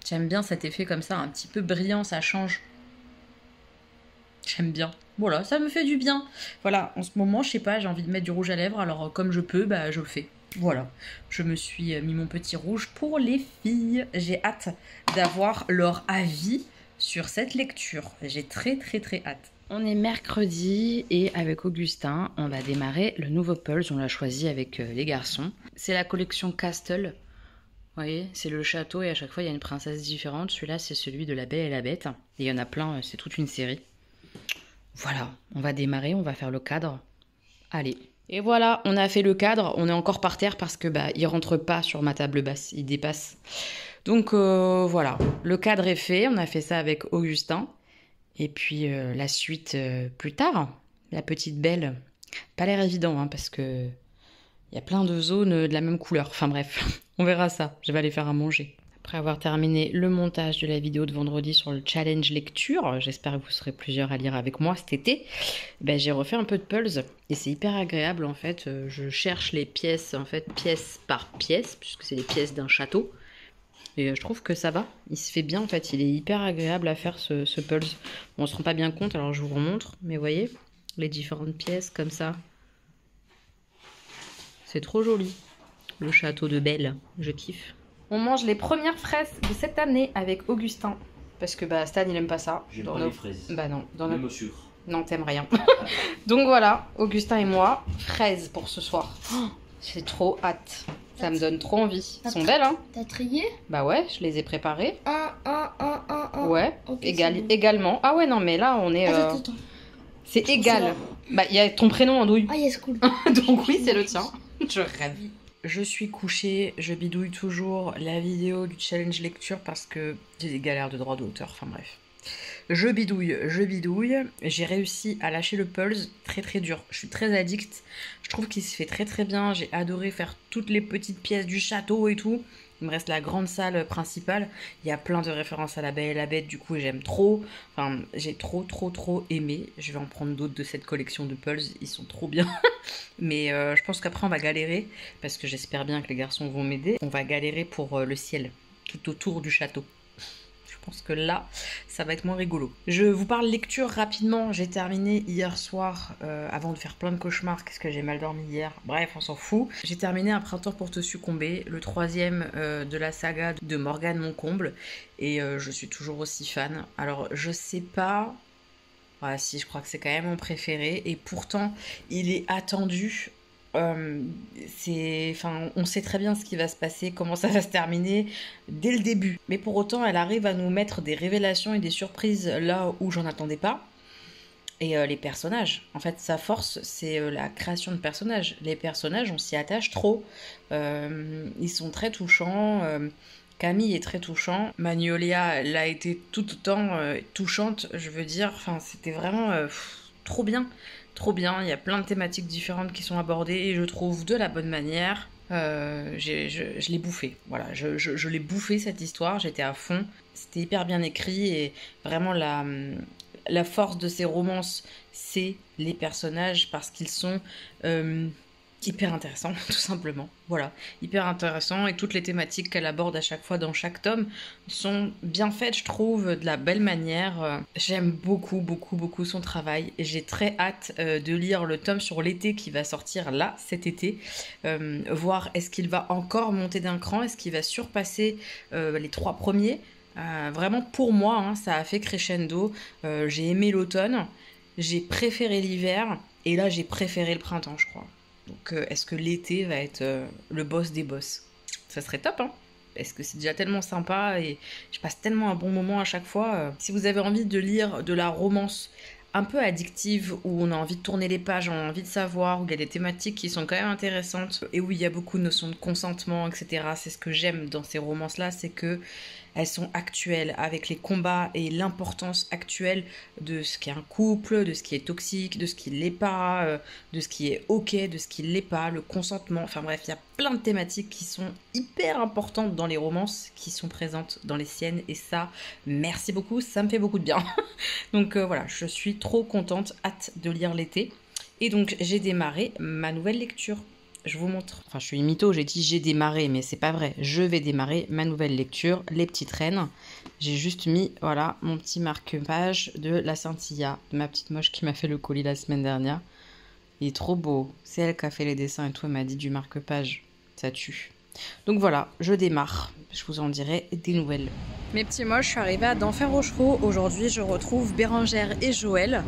J'aime bien cet effet comme ça, un petit peu brillant, ça change. J'aime bien. Voilà, ça me fait du bien. Voilà, en ce moment, je sais pas, j'ai envie de mettre du rouge à lèvres, alors comme je peux, bah je le fais. Voilà, je me suis mis mon petit rouge pour les filles. J'ai hâte d'avoir leur avis sur cette lecture. J'ai très hâte. On est mercredi et avec Augustin, on va démarrer le nouveau Pulse. On l'a choisi avec les garçons. C'est la collection Castle. Vous voyez, c'est le château et à chaque fois il y a une princesse différente. Celui-là c'est celui de la Belle et la Bête. Et il y en a plein, c'est toute une série. Voilà, on va démarrer, on va faire le cadre. Allez. Et voilà, on a fait le cadre. On est encore par terre parce que il rentre pas sur ma table basse, il dépasse. Donc voilà, le cadre est fait. On a fait ça avec Augustin. Et puis la suite plus tard. La petite Belle. Pas l'air évident hein, parce que il y a plein de zones de la même couleur. Enfin bref, on verra ça. Je vais aller faire à manger. Après avoir terminé le montage de la vidéo de vendredi sur le challenge lecture, j'espère que vous serez plusieurs à lire avec moi cet été, j'ai refait un peu de Pulse et c'est hyper agréable en fait. Je cherche les pièces en fait pièce par pièce puisque c'est les pièces d'un château et je trouve que ça va. Il se fait bien en fait. Il est hyper agréable à faire ce Pulse. Bon, on se rend pas bien compte alors je vous remontre, mais vous voyez les différentes pièces comme ça. C'est trop joli. Le château de Belle, je kiffe. On mange les premières fraises de cette année avec Augustin. Parce que Stan, il aime pas ça. J'aime pas les fraises. Bah non. Même au sucre. Non, t'aimes rien. Donc voilà, Augustin et moi, fraises pour ce soir. Oh, j'ai trop hâte. Ça me donne trop envie. Elles sont belles, hein? T'as trié? Bah ouais, je les ai préparées. Un. Ouais, Okay, également. Ah ouais, non, mais là, on est... Attends. C'est égal. Il y a ton prénom en douille. Ah, yes, cool. Donc oui, c'est le tien. Je rêve. Je suis couchée, je bidouille toujours la vidéo du challenge lecture parce que j'ai des galères de droit d'auteur, enfin bref. Je bidouille. J'ai réussi à lâcher le Pulse, très dur. Je suis très addict. Je trouve qu'il se fait très bien. J'ai adoré faire toutes les petites pièces du château et tout. Il me reste la grande salle principale. Il y a plein de références à la Belle et la Bête, du coup j'aime trop. Enfin, j'ai trop aimé. Je vais en prendre d'autres de cette collection de Pulse. Ils sont trop bien. Mais je pense qu'après on va galérer. Parce que j'espère bien que les garçons vont m'aider. On va galérer pour le ciel. Tout autour du château. Je pense que là, ça va être moins rigolo. Je vous parle lecture rapidement. J'ai terminé hier soir, avant de faire plein de cauchemars, parce que j'ai mal dormi hier. Bref, on s'en fout. J'ai terminé Un printemps pour te succomber, le 3e de la saga de Morgane Moncomble. Et je suis toujours aussi fan. Alors, je sais pas... Ah si, je crois que c'est quand même mon préféré. Et pourtant, il est attendu... on sait très bien ce qui va se passer, comment ça va se terminer dès le début. Mais pour autant, elle arrive à nous mettre des révélations et des surprises là où j'en attendais pas. Et les personnages, en fait, sa force, c'est la création de personnages. Les personnages, on s'y attache trop. Ils sont très touchants. Camille est très touchant. Magnolia, elle a été tout autant touchante, je veux dire. Enfin, c'était vraiment trop bien. Trop bien, il y a plein de thématiques différentes qui sont abordées et je trouve de la bonne manière. Je l'ai bouffé, voilà, je l'ai bouffé cette histoire, j'étais à fond. C'était hyper bien écrit et vraiment la force de ces romances, c'est les personnages parce qu'ils sont hyper intéressants, tout simplement. Voilà, hyper intéressants et toutes les thématiques qu'elle aborde à chaque fois dans chaque tome sont bien faites, je trouve, de la belle manière. J'aime beaucoup son travail et j'ai très hâte de lire le tome sur l'été qui va sortir là, cet été. Voir est-ce qu'il va encore monter d'un cran, est-ce qu'il va surpasser les 3 premiers. Vraiment, pour moi, hein, ça a fait crescendo. J'ai aimé l'automne, j'ai préféré l'hiver et là, j'ai préféré le printemps, je crois. Donc, est-ce que l'été va être le boss des boss? Ça serait top, hein? Parce que c'est déjà tellement sympa et je passe tellement un bon moment à chaque fois. Si vous avez envie de lire de la romance un peu addictive, où on a envie de tourner les pages, on a envie de savoir, où il y a des thématiques qui sont quand même intéressantes, et où il y a beaucoup de notions de consentement, etc. C'est ce que j'aime dans ces romances-là, c'est que elles sont actuelles, avec les combats et l'importance actuelle de ce qu'est un couple, de ce qui est toxique, de ce qui l'est pas, de ce qui est ok, de ce qui l'est pas, le consentement. Enfin bref, il y a plein de thématiques qui sont hyper importantes dans les romances, qui sont présentes dans les siennes. Et ça, merci beaucoup, ça me fait beaucoup de bien. Donc voilà, je suis trop contente, hâte de lire l'été. Et donc j'ai démarré ma nouvelle lecture. Je vous montre. Enfin, je suis une mytho, j'ai dit j'ai démarré, mais c'est pas vrai. Je vais démarrer ma nouvelle lecture, Les Petites Reines. J'ai juste mis, voilà, mon petit marque-page de la Scintilla, de ma petite moche qui m'a fait le colis la semaine dernière. Il est trop beau. C'est elle qui a fait les dessins et tout. Elle m'a dit du marque-page. Ça tue. Donc voilà, je démarre. Je vous en dirai des nouvelles. Mes petits moches, je suis arrivée à d'Enfer Rochereau. Aujourd'hui, je retrouve Bérangère et Joël.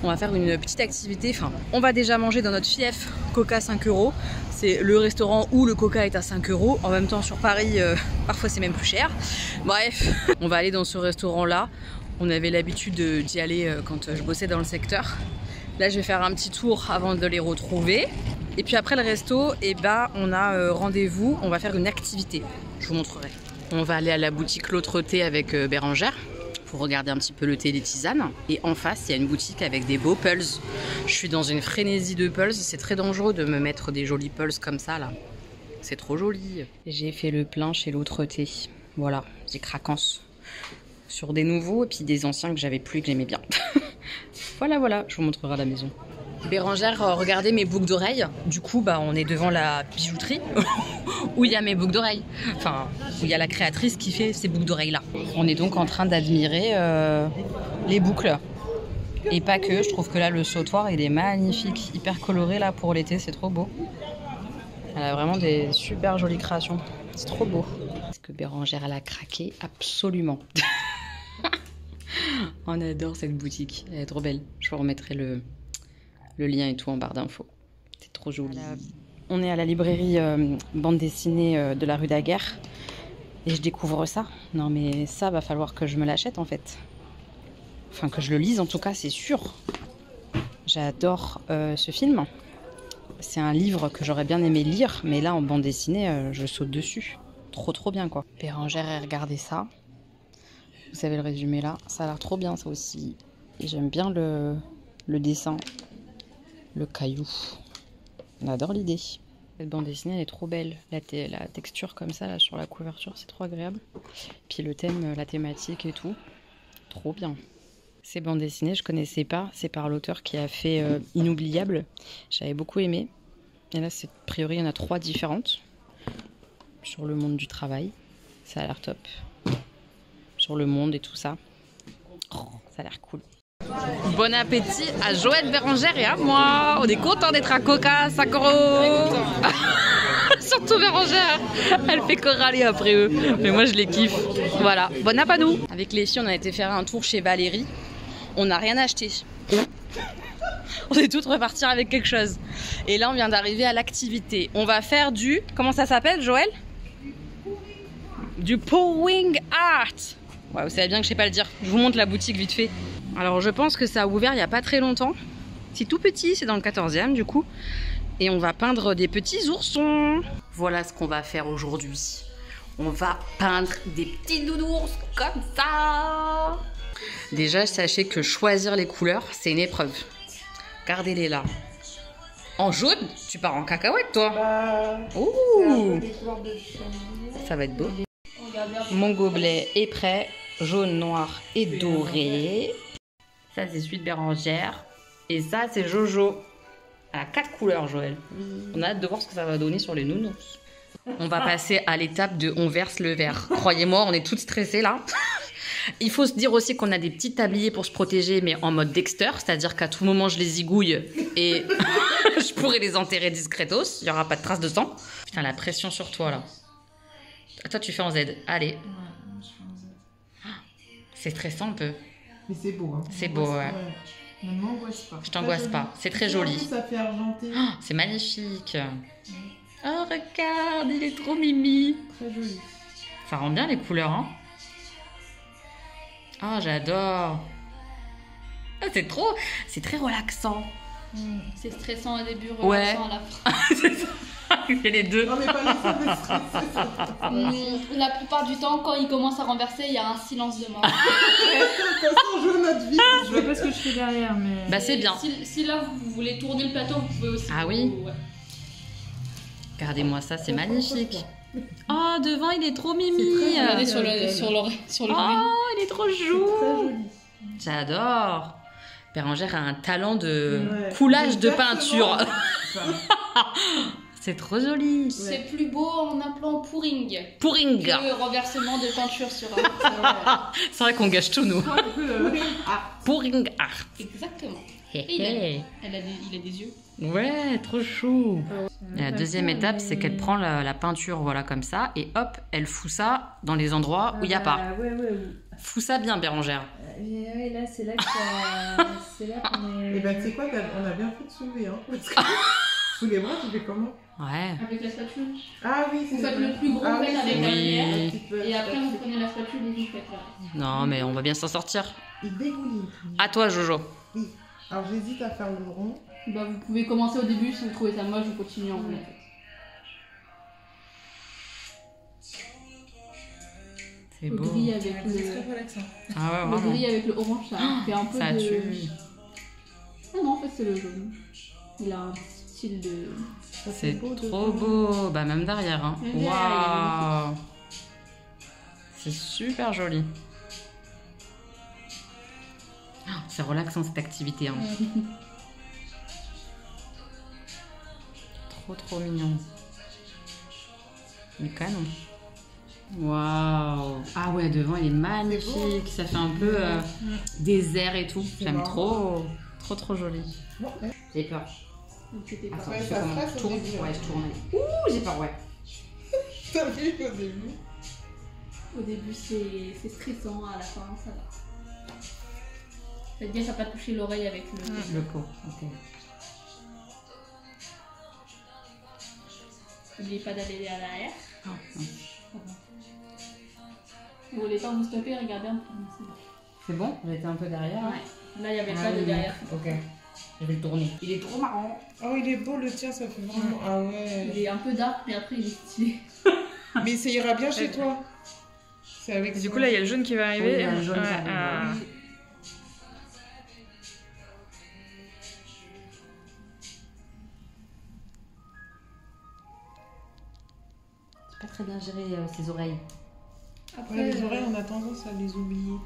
On va faire une petite activité. Enfin, on va déjà manger dans notre fief Coca 5 €. C'est le restaurant où le Coca est à 5 €. En même temps, sur Paris, parfois c'est même plus cher. Bref, on va aller dans ce restaurant-là. On avait l'habitude d'y aller quand je bossais dans le secteur. Là, je vais faire un petit tour avant de les retrouver. Et puis après le resto, eh ben, on a rendez-vous. On va faire une activité. Je vous montrerai. On va aller à la boutique L'Autre Thé avec Bérangère pour regarder un petit peu le thé et les tisanes. Et en face, il y a une boutique avec des beaux pulls. Je suis dans une frénésie de pulls. C'est très dangereux de me mettre des jolis pulls comme ça, là. C'est trop joli. J'ai fait le plein chez L'Autre Thé. Voilà, j'ai craquance sur des nouveaux et puis des anciens que j'avais plus et que j'aimais bien. Voilà, je vous montrerai à la maison. Bérangère, regardez mes boucles d'oreilles. Du coup, bah, on est devant la bijouterie où il y a mes boucles d'oreilles. Enfin, où il y a la créatrice qui fait ces boucles d'oreilles là. On est donc en train d'admirer les boucles. Et pas que, je trouve que là, le sautoir, il est magnifique. Hyper coloré là pour l'été, c'est trop beau. Elle a vraiment des super jolies créations. C'est trop beau. Est-ce que Bérangère, elle a craqué? Absolument. On adore cette boutique. Elle est trop belle. Je vous remettrai le lien et tout en barre d'infos. C'est trop joli. On est à la librairie bande dessinée de la rue Daguerre. Et je découvre ça. Non mais ça, va falloir que je me l'achète en fait. Enfin que je le lise en tout cas, c'est sûr. J'adore ce film. C'est un livre que j'aurais bien aimé lire. Mais là en bande dessinée, je saute dessus. Trop bien quoi. Bérangère, elle regardait ça. Vous savez le résumé là. Ça a l'air trop bien ça aussi. Et j'aime bien le dessin. Le caillou. On adore l'idée. Cette bande dessinée, elle est trop belle. La texture comme ça, là, sur la couverture, c'est trop agréable. Puis le thème, la thématique et tout. Trop bien. Ces bandes dessinées, je connaissais pas. C'est par l'auteur qui a fait Inoubliable. J'avais beaucoup aimé. Et là, a priori, il y en a 3 différentes. Sur le monde du travail. Ça a l'air top. Sur le monde et tout ça. Oh, ça a l'air cool. Bon appétit à Joël, Bérangère et à moi. On est content d'être à Coca, 5 €. Surtout Bérangère, elle fait que râler après eux. Mais moi je les kiffe. Voilà, bon app à nous. Avec les filles, on a été faire un tour chez Valérie. On n'a rien acheté. On est toutes repartir avec quelque chose. Et là, on vient d'arriver à l'activité. On va faire du... Comment ça s'appelle, Joël? Du pouring art. Ouais, vous savez bien que je sais pas le dire. Je vous montre la boutique vite fait. Alors je pense que ça a ouvert il n'y a pas très longtemps. C'est tout petit, c'est dans le 14e du coup. Et on va peindre des petits oursons. Voilà ce qu'on va faire aujourd'hui. On va peindre des petits nounours comme ça. Déjà, sachez que choisir les couleurs, c'est une épreuve. Regardez-les là. En jaune, tu pars en cacahuète toi. Ouh. Ça va être beau. Mon gobelet est prêt. Jaune, noir et doré. Ça, c'est celui de Bérangère. Et ça, c'est Jojo. Elle a 4 couleurs, Joël. On a hâte de voir ce que ça va donner sur les nounours. On va passer à l'étape de on verse le verre. Croyez-moi, on est toutes stressées là. Il faut se dire aussi qu'on a des petits tabliers pour se protéger, mais en mode Dexter. C'est-à-dire qu'à tout moment, je les zigouille et je pourrais les enterrer discretos. Il n'y aura pas de traces de sang. Putain, la pression sur toi là. Toi, tu fais en Z. Allez. C'est stressant un peu. Mais c'est beau. Hein. C'est beau, ouais. Ne m'angoisse pas. Je t'angoisse pas. C'est très joli. Ça fait argenté. Oh, c'est magnifique. Oh, regarde, il est trop mimi. Très joli. Ça rend bien les couleurs, hein. Oh, j'adore. C'est très relaxant. C'est stressant au début, Ouais. relaxant à la fin. C'est ça. Il fait les deux. Non, mais pas les yeux stressés. La plupart du temps, quand il commence à renverser, il y a un silence de mort. De toute façon, on joue notre vie. Je vois pas ce que je fais derrière, mais. Bah c'est bien. Si là vous voulez tourner le plateau, vous pouvez aussi. Ah oui. Ouais. Regardez-moi ça, c'est magnifique. Oh, devant, il est trop mimi. C'est très Regardez joli. sur le Oh, il est trop C'est très chou. joli. J'adore. Bérangère a un talent de Ouais. coulage de Exactement. peinture. Ça. C'est trop joli. C'est plus beau en appelant pouring Pouring. que renversement de peinture sur un. C'est vrai qu'on gâche tout, nous. Ah, Pouring art. Exactement. Hé, il, hé. il a des yeux. Ouais, trop chou. Et la deuxième étape, c'est qu'elle prend la peinture, voilà, comme ça, et hop, elle fout ça dans les endroits où il n'y a pas. Ouais. Fous ça bien, Bérangère. Ouais, là, c'est là que ça. C'est là qu'on est. et ben, tu sais quoi, on a bien fait de soulever. Hein, parce que sous les bras, tu fais comment? Ouais. Avec la spatule. Ah oui, Vous c'est faites vrai. le plus gros Ah oui, pet c'est avec vrai. la lumière. Oui. Un petit peu. Et après, vous prenez la spatule et vous faites là. Non, mais on va bien s'en sortir. Il dégouline. À toi, Jojo. Oui. Alors, j'hésite à faire le rond. Bah, vous pouvez commencer au début si vous trouvez ça moche, vous continuez en fait. C'est Le beau. gris avec C'est très le, relaxant. Ah ouais, le vraiment. gris avec le orange, ça fait un peu Ça de. tue. Ah non, en fait, c'est le jaune. Il a un style de. Ça, C'est beau de- trop beau. Bah, même derrière. Hein. Même derrière, Waouh. C'est super joli. Ah, c'est relaxant cette activité. Hein. Trop mignon. Il est canon. Waouh. Ah ouais, devant il est magnifique. Ça fait un peu désert et tout. J'aime marrant. trop joli. Bon, ouais. J'ai peur. Donc, c'était pas. Attends, Ouais, je fais ça comment? stresse Je au tourne. début, Ouais, hein. je tourne. Ouh, j'ai peur, ouais. T'as vu au début? Au début, c'est stressant, à la fin, ça va. Faites gaffe à pas toucher l'oreille avec le. Le pot, ok. N'oubliez pas d'aller à l'arrière. Oh, non. Vous voulez pas vous stopper, regardez un peu. C'est bon. C'est bon? J'étais un peu derrière. Ouais. Là, il n'y avait Ah pas de oui, derrière. ok. Je vais le tourner. Il est trop marrant. Oh, il est beau le tien, ça fait vraiment. Ah ouais. Il est un peu dark, mais après, il est stylé. Mais ça ira bien chez toi. C'est avec Du coup, là, il y a le jaune qui va arriver. Oui, il y a le jaune qui Ouais, arrive, ah. J'ai pas très bien géré ses oreilles. Après, Ouais, les oreilles, on a tendance à les oublier.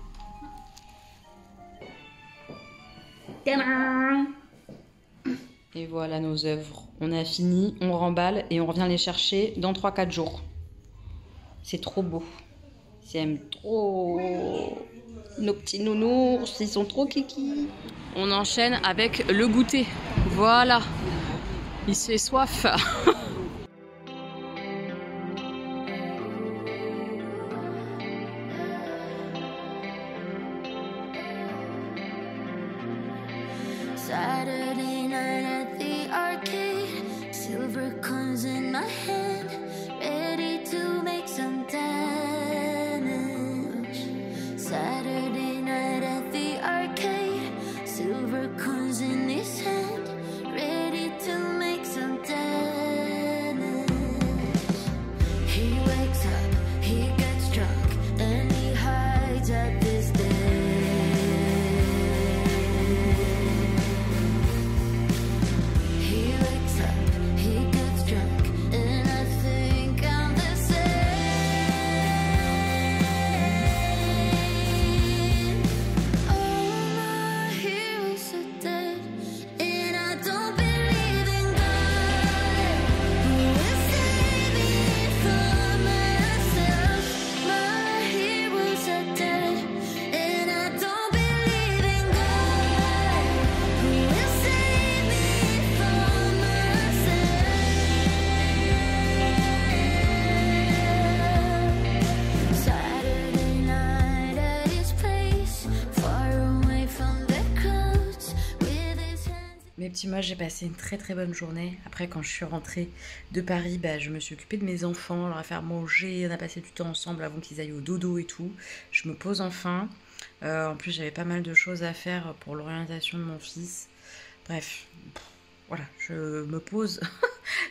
Et voilà nos œuvres. On a fini, on remballe et on revient les chercher dans 3-4 jours. C'est trop beau. J'aime trop. Nos petits nounours, ils sont trop kiki. On enchaîne avec le goûter. Voilà. Il se fait soif. Saturday night at the arcade, silver coins in my hand, ready to make some damage. Saturday night at the arcade, silver coins in his hand, ready to make some damage. petits moches, j'ai passé une très très bonne journée. Après, quand je suis rentrée de Paris, bah, je me suis occupée de mes enfants, leur ai fait manger, on a passé du temps ensemble avant qu'ils aillent au dodo et tout. Je me pose enfin. En plus, j'avais pas mal de choses à faire pour l'orientation de mon fils. Bref, voilà, je me pose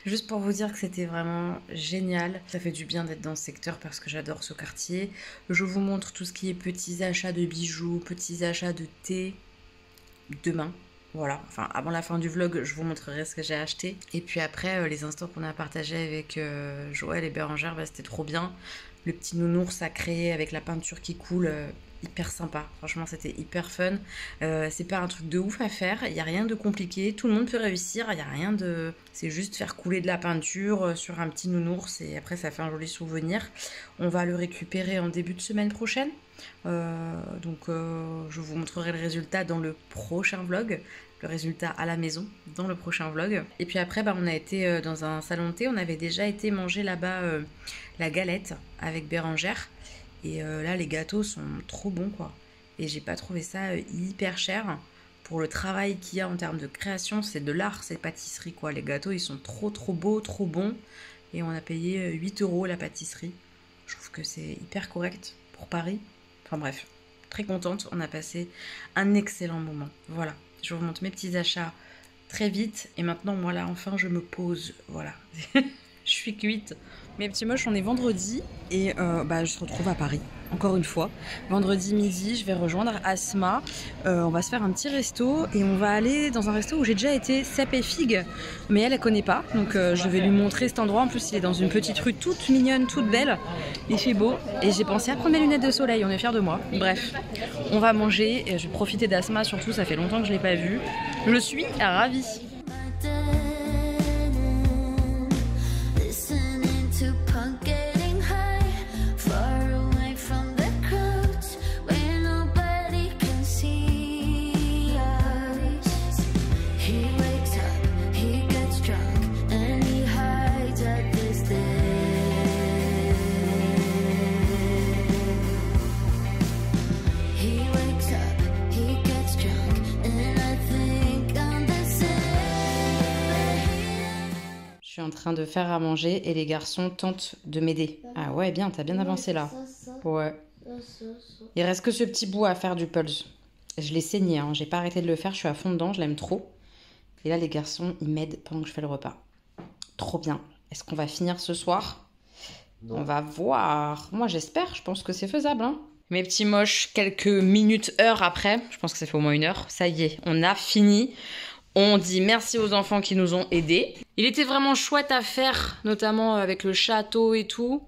juste pour vous dire que c'était vraiment génial. Ça fait du bien d'être dans ce secteur parce que j'adore ce quartier. Je vous montre tout ce qui est petits achats de bijoux, petits achats de thé demain. Voilà, enfin avant la fin du vlog, je vous montrerai ce que j'ai acheté. Et puis après, les instants qu'on a partagés avec Joël et Bérangère, bah, c'était trop bien. Le petit nounours à créer avec la peinture qui coule, hyper sympa. Franchement, c'était hyper fun. C'est pas un truc de ouf à faire, il n'y a rien de compliqué. Tout le monde peut réussir, il n'y a rien de... C'est juste faire couler de la peinture sur un petit nounours et après ça fait un joli souvenir. On va le récupérer en début de semaine prochaine. Je vous montrerai le résultat dans le prochain vlog, le résultat à la maison dans le prochain vlog. Et puis après on a été dans un salon de thé, on avait déjà été manger là-bas la galette avec Bérangère et là les gâteaux sont trop bons quoi, et j'ai pas trouvé ça hyper cher pour le travail qu'il y a en termes de création. C'est de l'art cette pâtisserie quoi, les gâteaux ils sont trop beaux, trop bons, et on a payé 8 € la pâtisserie. Je trouve que c'est hyper correct pour Paris. Enfin bref, très contente, on a passé un excellent moment. Voilà, je vous montre mes petits achats très vite. Et maintenant, moi là, enfin, je me pose. Voilà, je suis cuite. Mes petits moches, on est vendredi et je se retrouve à Paris, encore une fois. Vendredi midi, je vais rejoindre Asma. On va se faire un petit resto et on va aller dans un resto où j'ai déjà été, Cèpe et Figue. Mais elle connaît pas, donc je vais lui montrer cet endroit. En plus, il est dans une petite rue toute mignonne, toute belle. Il fait beau et j'ai pensé à prendre mes lunettes de soleil, on est fiers de moi. Bref, on va manger et je vais profiter d'Asma surtout, ça fait longtemps que je l'ai pas vue. Je suis ravie. Je suis en train de faire à manger et les garçons tentent de m'aider. Ah ouais, bien, t'as bien avancé là. Ouais. Il reste que ce petit bout à faire du pulse. Je l'ai saigné, hein. J'ai pas arrêté de le faire, je suis à fond dedans, je l'aime trop. Et là, les garçons, ils m'aident pendant que je fais le repas. Trop bien. Est-ce qu'on va finir ce soir? Non. On va voir. Moi, j'espère, je pense que c'est faisable. Hein. Mes petits moches, quelques minutes, heures après, je pense que ça fait au moins 1 heure, ça y est, on a fini. On dit merci aux enfants qui nous ont aidés. Il était vraiment chouette à faire, notamment avec le château et tout.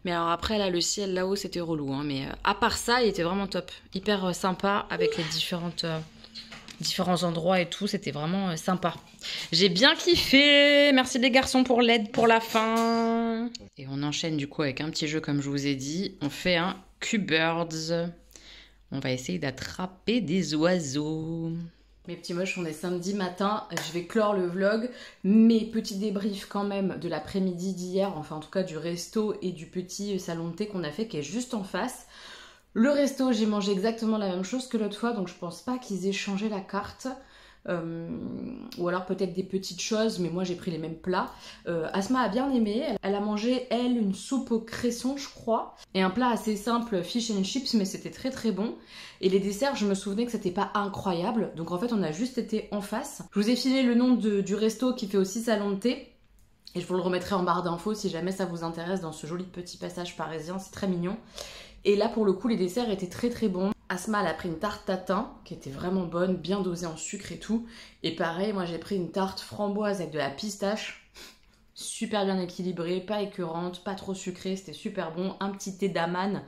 Mais alors après, là, le ciel là-haut, c'était relou. Hein. Mais à part ça, il était vraiment top. Hyper sympa avec les différents endroits et tout. C'était vraiment sympa. J'ai bien kiffé. Merci les garçons pour l'aide pour la fin. Et on enchaîne du coup avec un petit jeu comme je vous ai dit. On fait un Q-Birds. On va essayer d'attraper des oiseaux. Mes petits moches, on est samedi matin, je vais clore le vlog, mes petits débriefs quand même de l'après-midi d'hier, enfin en tout cas du resto et du petit salon de thé qu'on a fait qui est juste en face. Le resto, j'ai mangé exactement la même chose que l'autre fois, donc je pense pas qu'ils aient changé la carte. Ou alors peut-être des petites choses, mais moi j'ai pris les mêmes plats. Asma a bien aimé, elle a mangé elle une soupe au cresson je crois, et un plat assez simple, fish and chips, mais c'était très très bon. Et les desserts, je me souvenais que c'était pas incroyable, donc en fait on a juste été en face. Je vous ai filé le nom du resto qui fait aussi salon de thé, et je vous le remettrai en barre d'infos si jamais ça vous intéresse dans ce joli petit passage parisien, c'est très mignon. Et là pour le coup les desserts étaient très très bons. Asma elle a pris une tarte tatin qui était vraiment bonne, bien dosée en sucre et tout. Et pareil, moi j'ai pris une tarte framboise avec de la pistache. Super bien équilibrée, pas écœurante, pas trop sucrée, c'était super bon. Un petit thé d'amane,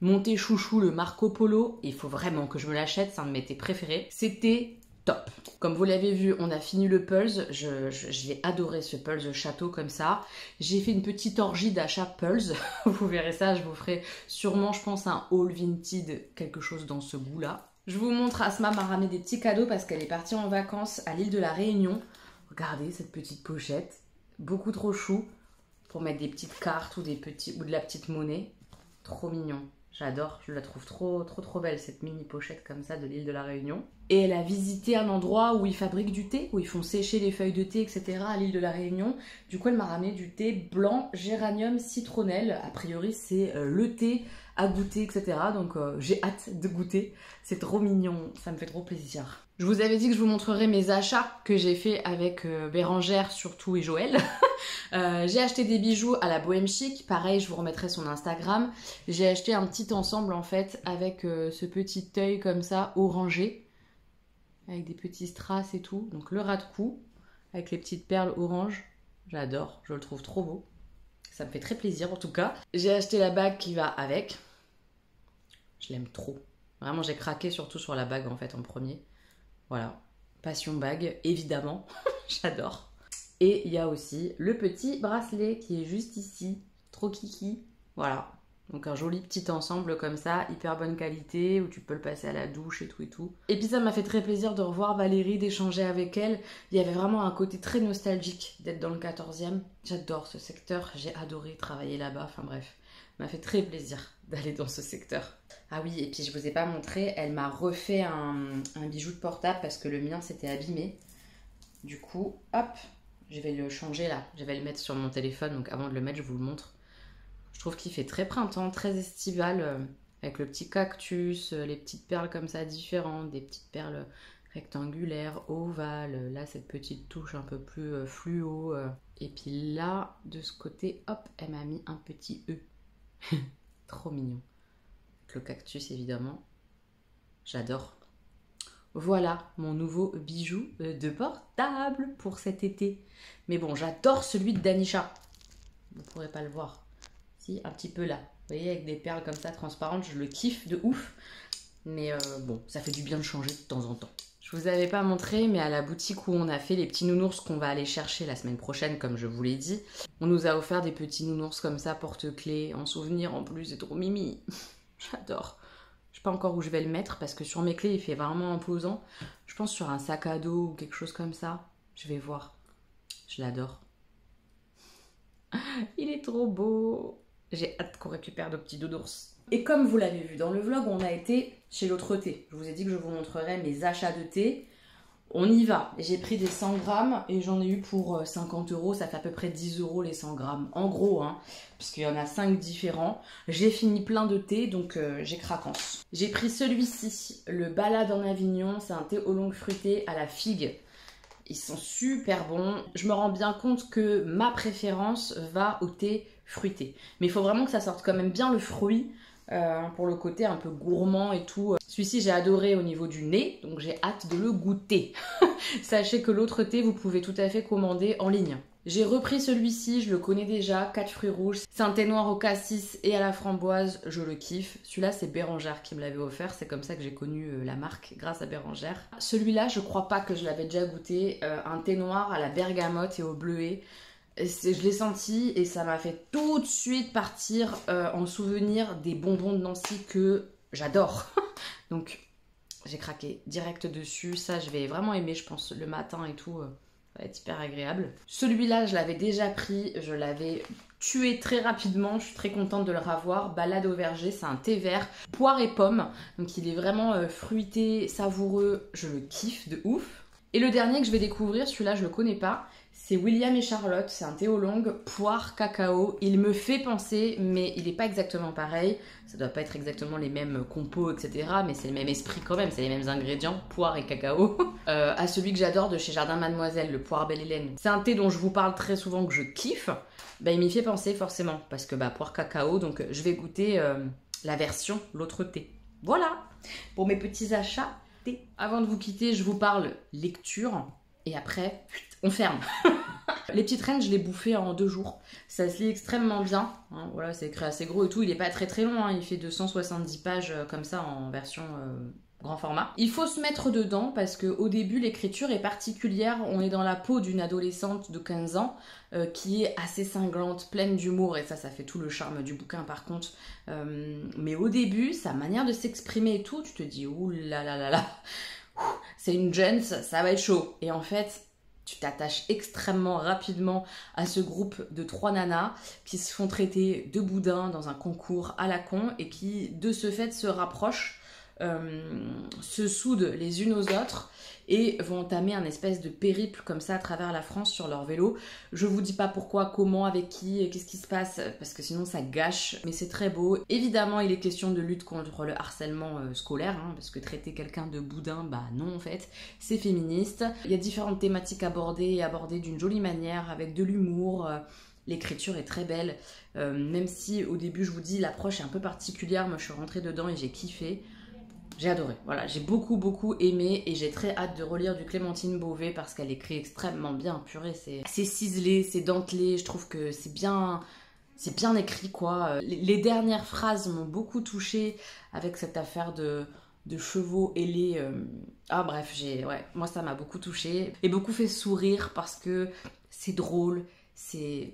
mon thé chouchou, le Marco Polo. Il faut vraiment que je me l'achète, c'est un de mes thés préférés. C'était top. Comme vous l'avez vu, on a fini le Pulse. J'ai adoré ce Pulse château comme ça. J'ai fait une petite orgie d'achat Pulse. Vous verrez ça, je vous ferai sûrement, je pense, un haul vintage, quelque chose dans ce goût-là. Je vous montre, Asma m'a ramené des petits cadeaux parce qu'elle est partie en vacances à l'île de la Réunion. Regardez cette petite pochette, beaucoup trop chou, pour mettre des petites cartes ou de la petite monnaie. Trop mignon. J'adore, je la trouve trop belle cette mini pochette comme ça de l'île de la Réunion. et elle a visité un endroit où ils fabriquent du thé, où ils font sécher les feuilles de thé, etc. à l'île de la Réunion. Du coup, elle m'a ramené du thé blanc géranium citronnelle. A priori, c'est le thé à goûter, etc. Donc j'ai hâte de goûter. C'est trop mignon, ça me fait trop plaisir. Je vous avais dit que je vous montrerai mes achats que j'ai fait avec Bérangère surtout et Joël. J'ai acheté des bijoux à la Bohème Chic, pareil je vous remettrai son Instagram. J'ai acheté un petit ensemble en fait avec ce petit œil comme ça orangé, avec des petits strass et tout. Donc le ras de cou avec les petites perles orange, j'adore, je le trouve trop beau. Ça me fait très plaisir en tout cas. J'ai acheté la bague qui va avec. Je l'aime trop. Vraiment, j'ai craqué surtout sur la bague en fait en premier. Voilà. Passion bague, évidemment. J'adore. Et il y a aussi le petit bracelet qui est juste ici. Trop kiki. Voilà. Donc un joli petit ensemble comme ça, hyper bonne qualité, où tu peux le passer à la douche et tout et tout. Et puis ça m'a fait très plaisir de revoir Valérie, d'échanger avec elle. Il y avait vraiment un côté très nostalgique d'être dans le 14e. J'adore ce secteur, j'ai adoré travailler là-bas, enfin bref. Ça m'a fait très plaisir d'aller dans ce secteur. Ah oui, et puis je vous ai pas montré, elle m'a refait un bijou de portable parce que le mien s'était abîmé. Du coup, hop, je vais le changer là. Je vais le mettre sur mon téléphone, donc avant de le mettre, je vous le montre. Je trouve qu'il fait très printemps, très estival, avec le petit cactus, les petites perles comme ça différentes, des petites perles rectangulaires, ovales, là cette petite touche un peu plus fluo. Et puis là, de ce côté, hop, elle m'a mis un petit E. Trop mignon. Avec le cactus évidemment. J'adore. Voilà mon nouveau bijou de portable pour cet été. Mais bon, j'adore celui de Danisha. Vous ne pourrez pas le voir. Si, un petit peu là. Vous voyez, avec des perles comme ça transparentes, je le kiffe de ouf. Mais bon, ça fait du bien de changer de temps en temps. Je vous avais pas montré, mais à la boutique où on a fait les petits nounours qu'on va aller chercher la semaine prochaine, comme je vous l'ai dit, on nous a offert des petits nounours comme ça, porte-clés, en souvenir en plus, c'est trop mimi. J'adore. Je sais pas encore où je vais le mettre, parce que sur mes clés, il fait vraiment imposant. Je pense sur un sac à dos ou quelque chose comme ça. Je vais voir. Je l'adore. Il est trop beau. J'ai hâte qu'on récupère nos petits nounours. Et comme vous l'avez vu dans le vlog, on a été chez l'autre thé. Je vous ai dit que je vous montrerai mes achats de thé. On y va. J'ai pris des 100 grammes et j'en ai eu pour 50 €. Ça fait à peu près 10 € les 100 grammes. En gros, hein, puisqu'il y en a 5 différents. J'ai fini plein de thé, donc j'ai craquance. J'ai pris celui-ci, le Balade en Avignon. C'est un thé oolong fruité à la figue. Ils sont super bons. Je me rends bien compte que ma préférence va au thé fruité. Mais il faut vraiment que ça sorte quand même bien le fruit. Pour le côté un peu gourmand et tout. Celui-ci j'ai adoré au niveau du nez, donc j'ai hâte de le goûter. Sachez que l'autre thé vous pouvez tout à fait commander en ligne. J'ai repris celui-ci, je le connais déjà, 4 fruits rouges. C'est un thé noir au cassis et à la framboise, je le kiffe. Celui-là c'est Bérangère qui me l'avait offert, c'est comme ça que j'ai connu la marque, grâce à Bérangère. Celui-là je crois pas que je l'avais déjà goûté, un thé noir à la bergamote et au bleuet. Je l'ai senti et ça m'a fait tout de suite partir en souvenir des bonbons de Nancy que j'adore. Donc j'ai craqué direct dessus. Ça je vais vraiment aimer je pense le matin et tout. Ça va être hyper agréable. Celui-là je l'avais déjà pris. Je l'avais tué très rapidement. Je suis très contente de le revoir. Balade au verger. C'est un thé vert poire et pomme. Donc il est vraiment fruité, savoureux. Je le kiffe de ouf. Et le dernier que je vais découvrir, celui-là je le connais pas. C'est William et Charlotte, c'est un thé oolong, poire, cacao. Il me fait penser, mais il n'est pas exactement pareil. Ça doit pas être exactement les mêmes compos, etc. Mais c'est le même esprit quand même, c'est les mêmes ingrédients, poire et cacao. À celui que j'adore de chez Jardin Mademoiselle, le poire Belle Hélène. C'est un thé dont je vous parle très souvent, que je kiffe. Bah, il m'y fait penser forcément, parce que bah, poire, cacao, donc je vais goûter la version, l'autre thé. Voilà, pour mes petits achats thé. Avant de vous quitter, je vous parle lecture. Et après, on ferme. Les petites reines, je l'ai bouffé en 2 jours. Ça se lit extrêmement bien. Hein, voilà, c'est écrit assez gros et tout. Il n'est pas très très long. Hein, il fait 270 pages comme ça en version grand format. Il faut se mettre dedans parce qu'au début, l'écriture est particulière. On est dans la peau d'une adolescente de 15 ans qui est assez cinglante, pleine d'humour. Et ça fait tout le charme du bouquin par contre. Mais au début, sa manière de s'exprimer et tout, tu te dis, ouh là là là là. C'est une jeune, ça va être chaud. Et en fait, tu t'attaches extrêmement rapidement à ce groupe de 3 nanas qui se font traiter de boudins dans un concours à la con et qui, de ce fait, se rapprochent se soudent les unes aux autres et vont entamer un espèce de périple comme ça à travers la France sur leur vélo. Je vous dis pas pourquoi, comment, avec qui, qu'est-ce qui se passe, parce que sinon ça gâche, mais c'est très beau. Évidemment, il est question de lutte contre le harcèlement scolaire, hein, parce que traiter quelqu'un de boudin, bah non en fait, c'est féministe. Il y a différentes thématiques abordées d'une jolie manière, avec de l'humour. L'écriture est très belle, même si au début je vous dis l'approche est un peu particulière, moi je suis rentrée dedans et j'ai kiffé. J'ai adoré, voilà, j'ai beaucoup aimé et j'ai très hâte de relire du Clémentine Beauvais parce qu'elle écrit extrêmement bien, purée, c'est ciselé, c'est dentelé, je trouve que c'est bien écrit quoi. Les dernières phrases m'ont beaucoup touchée avec cette affaire de chevaux ailés. Ah bref, moi ça m'a beaucoup touchée et beaucoup fait sourire parce que c'est drôle, elles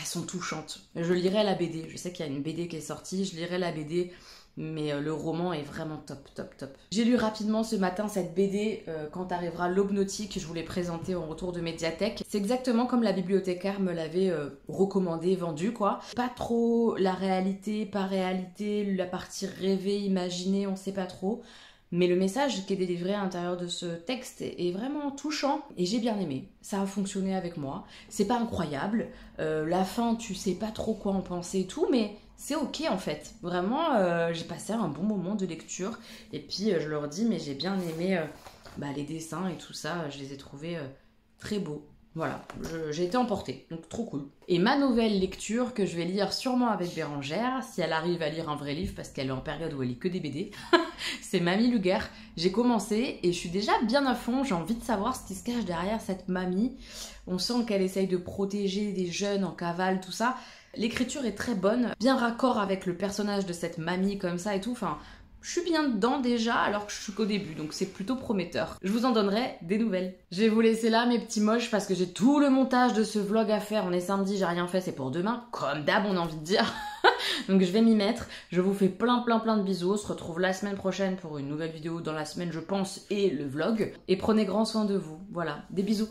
sont touchantes. Je lirai la BD, je sais qu'il y a une BD qui est sortie, je lirai la BD. Mais le roman est vraiment top. J'ai lu rapidement ce matin cette BD quand arrivera l'Aube Nautique, je vous l'ai présentée en retour de médiathèque. C'est exactement comme la bibliothécaire me l'avait recommandé, vendu quoi. Pas trop la réalité, pas réalité, la partie rêvée, imaginée, on sait pas trop. Mais le message qui est délivré à l'intérieur de ce texte est vraiment touchant et j'ai bien aimé. Ça a fonctionné avec moi. C'est pas incroyable. La fin, tu sais pas trop quoi en penser et tout, mais c'est ok en fait. Vraiment, j'ai passé un bon moment de lecture. Et puis, je leur dis, mais j'ai bien aimé les dessins et tout ça. Je les ai trouvés très beaux. Voilà, j'ai été emportée, donc trop cool. Et ma nouvelle lecture que je vais lire sûrement avec Bérangère, si elle arrive à lire un vrai livre parce qu'elle est en période où elle lit que des BD, c'est Mamie Luger. J'ai commencé et je suis déjà bien à fond, j'ai envie de savoir ce qui se cache derrière cette mamie. On sent qu'elle essaye de protéger des jeunes en cavale, tout ça. L'écriture est très bonne, bien raccord avec le personnage de cette mamie comme ça et tout, enfin... Je suis bien dedans déjà alors que je suis qu'au début, donc c'est plutôt prometteur. Je vous en donnerai des nouvelles. Je vais vous laisser là mes petits moches parce que j'ai tout le montage de ce vlog à faire. On est samedi, j'ai rien fait, c'est pour demain. Comme d'hab, on a envie de dire. Donc je vais m'y mettre. Je vous fais plein de bisous. On se retrouve la semaine prochaine pour une nouvelle vidéo dans la semaine je pense et le vlog. Et prenez grand soin de vous. Voilà, des bisous.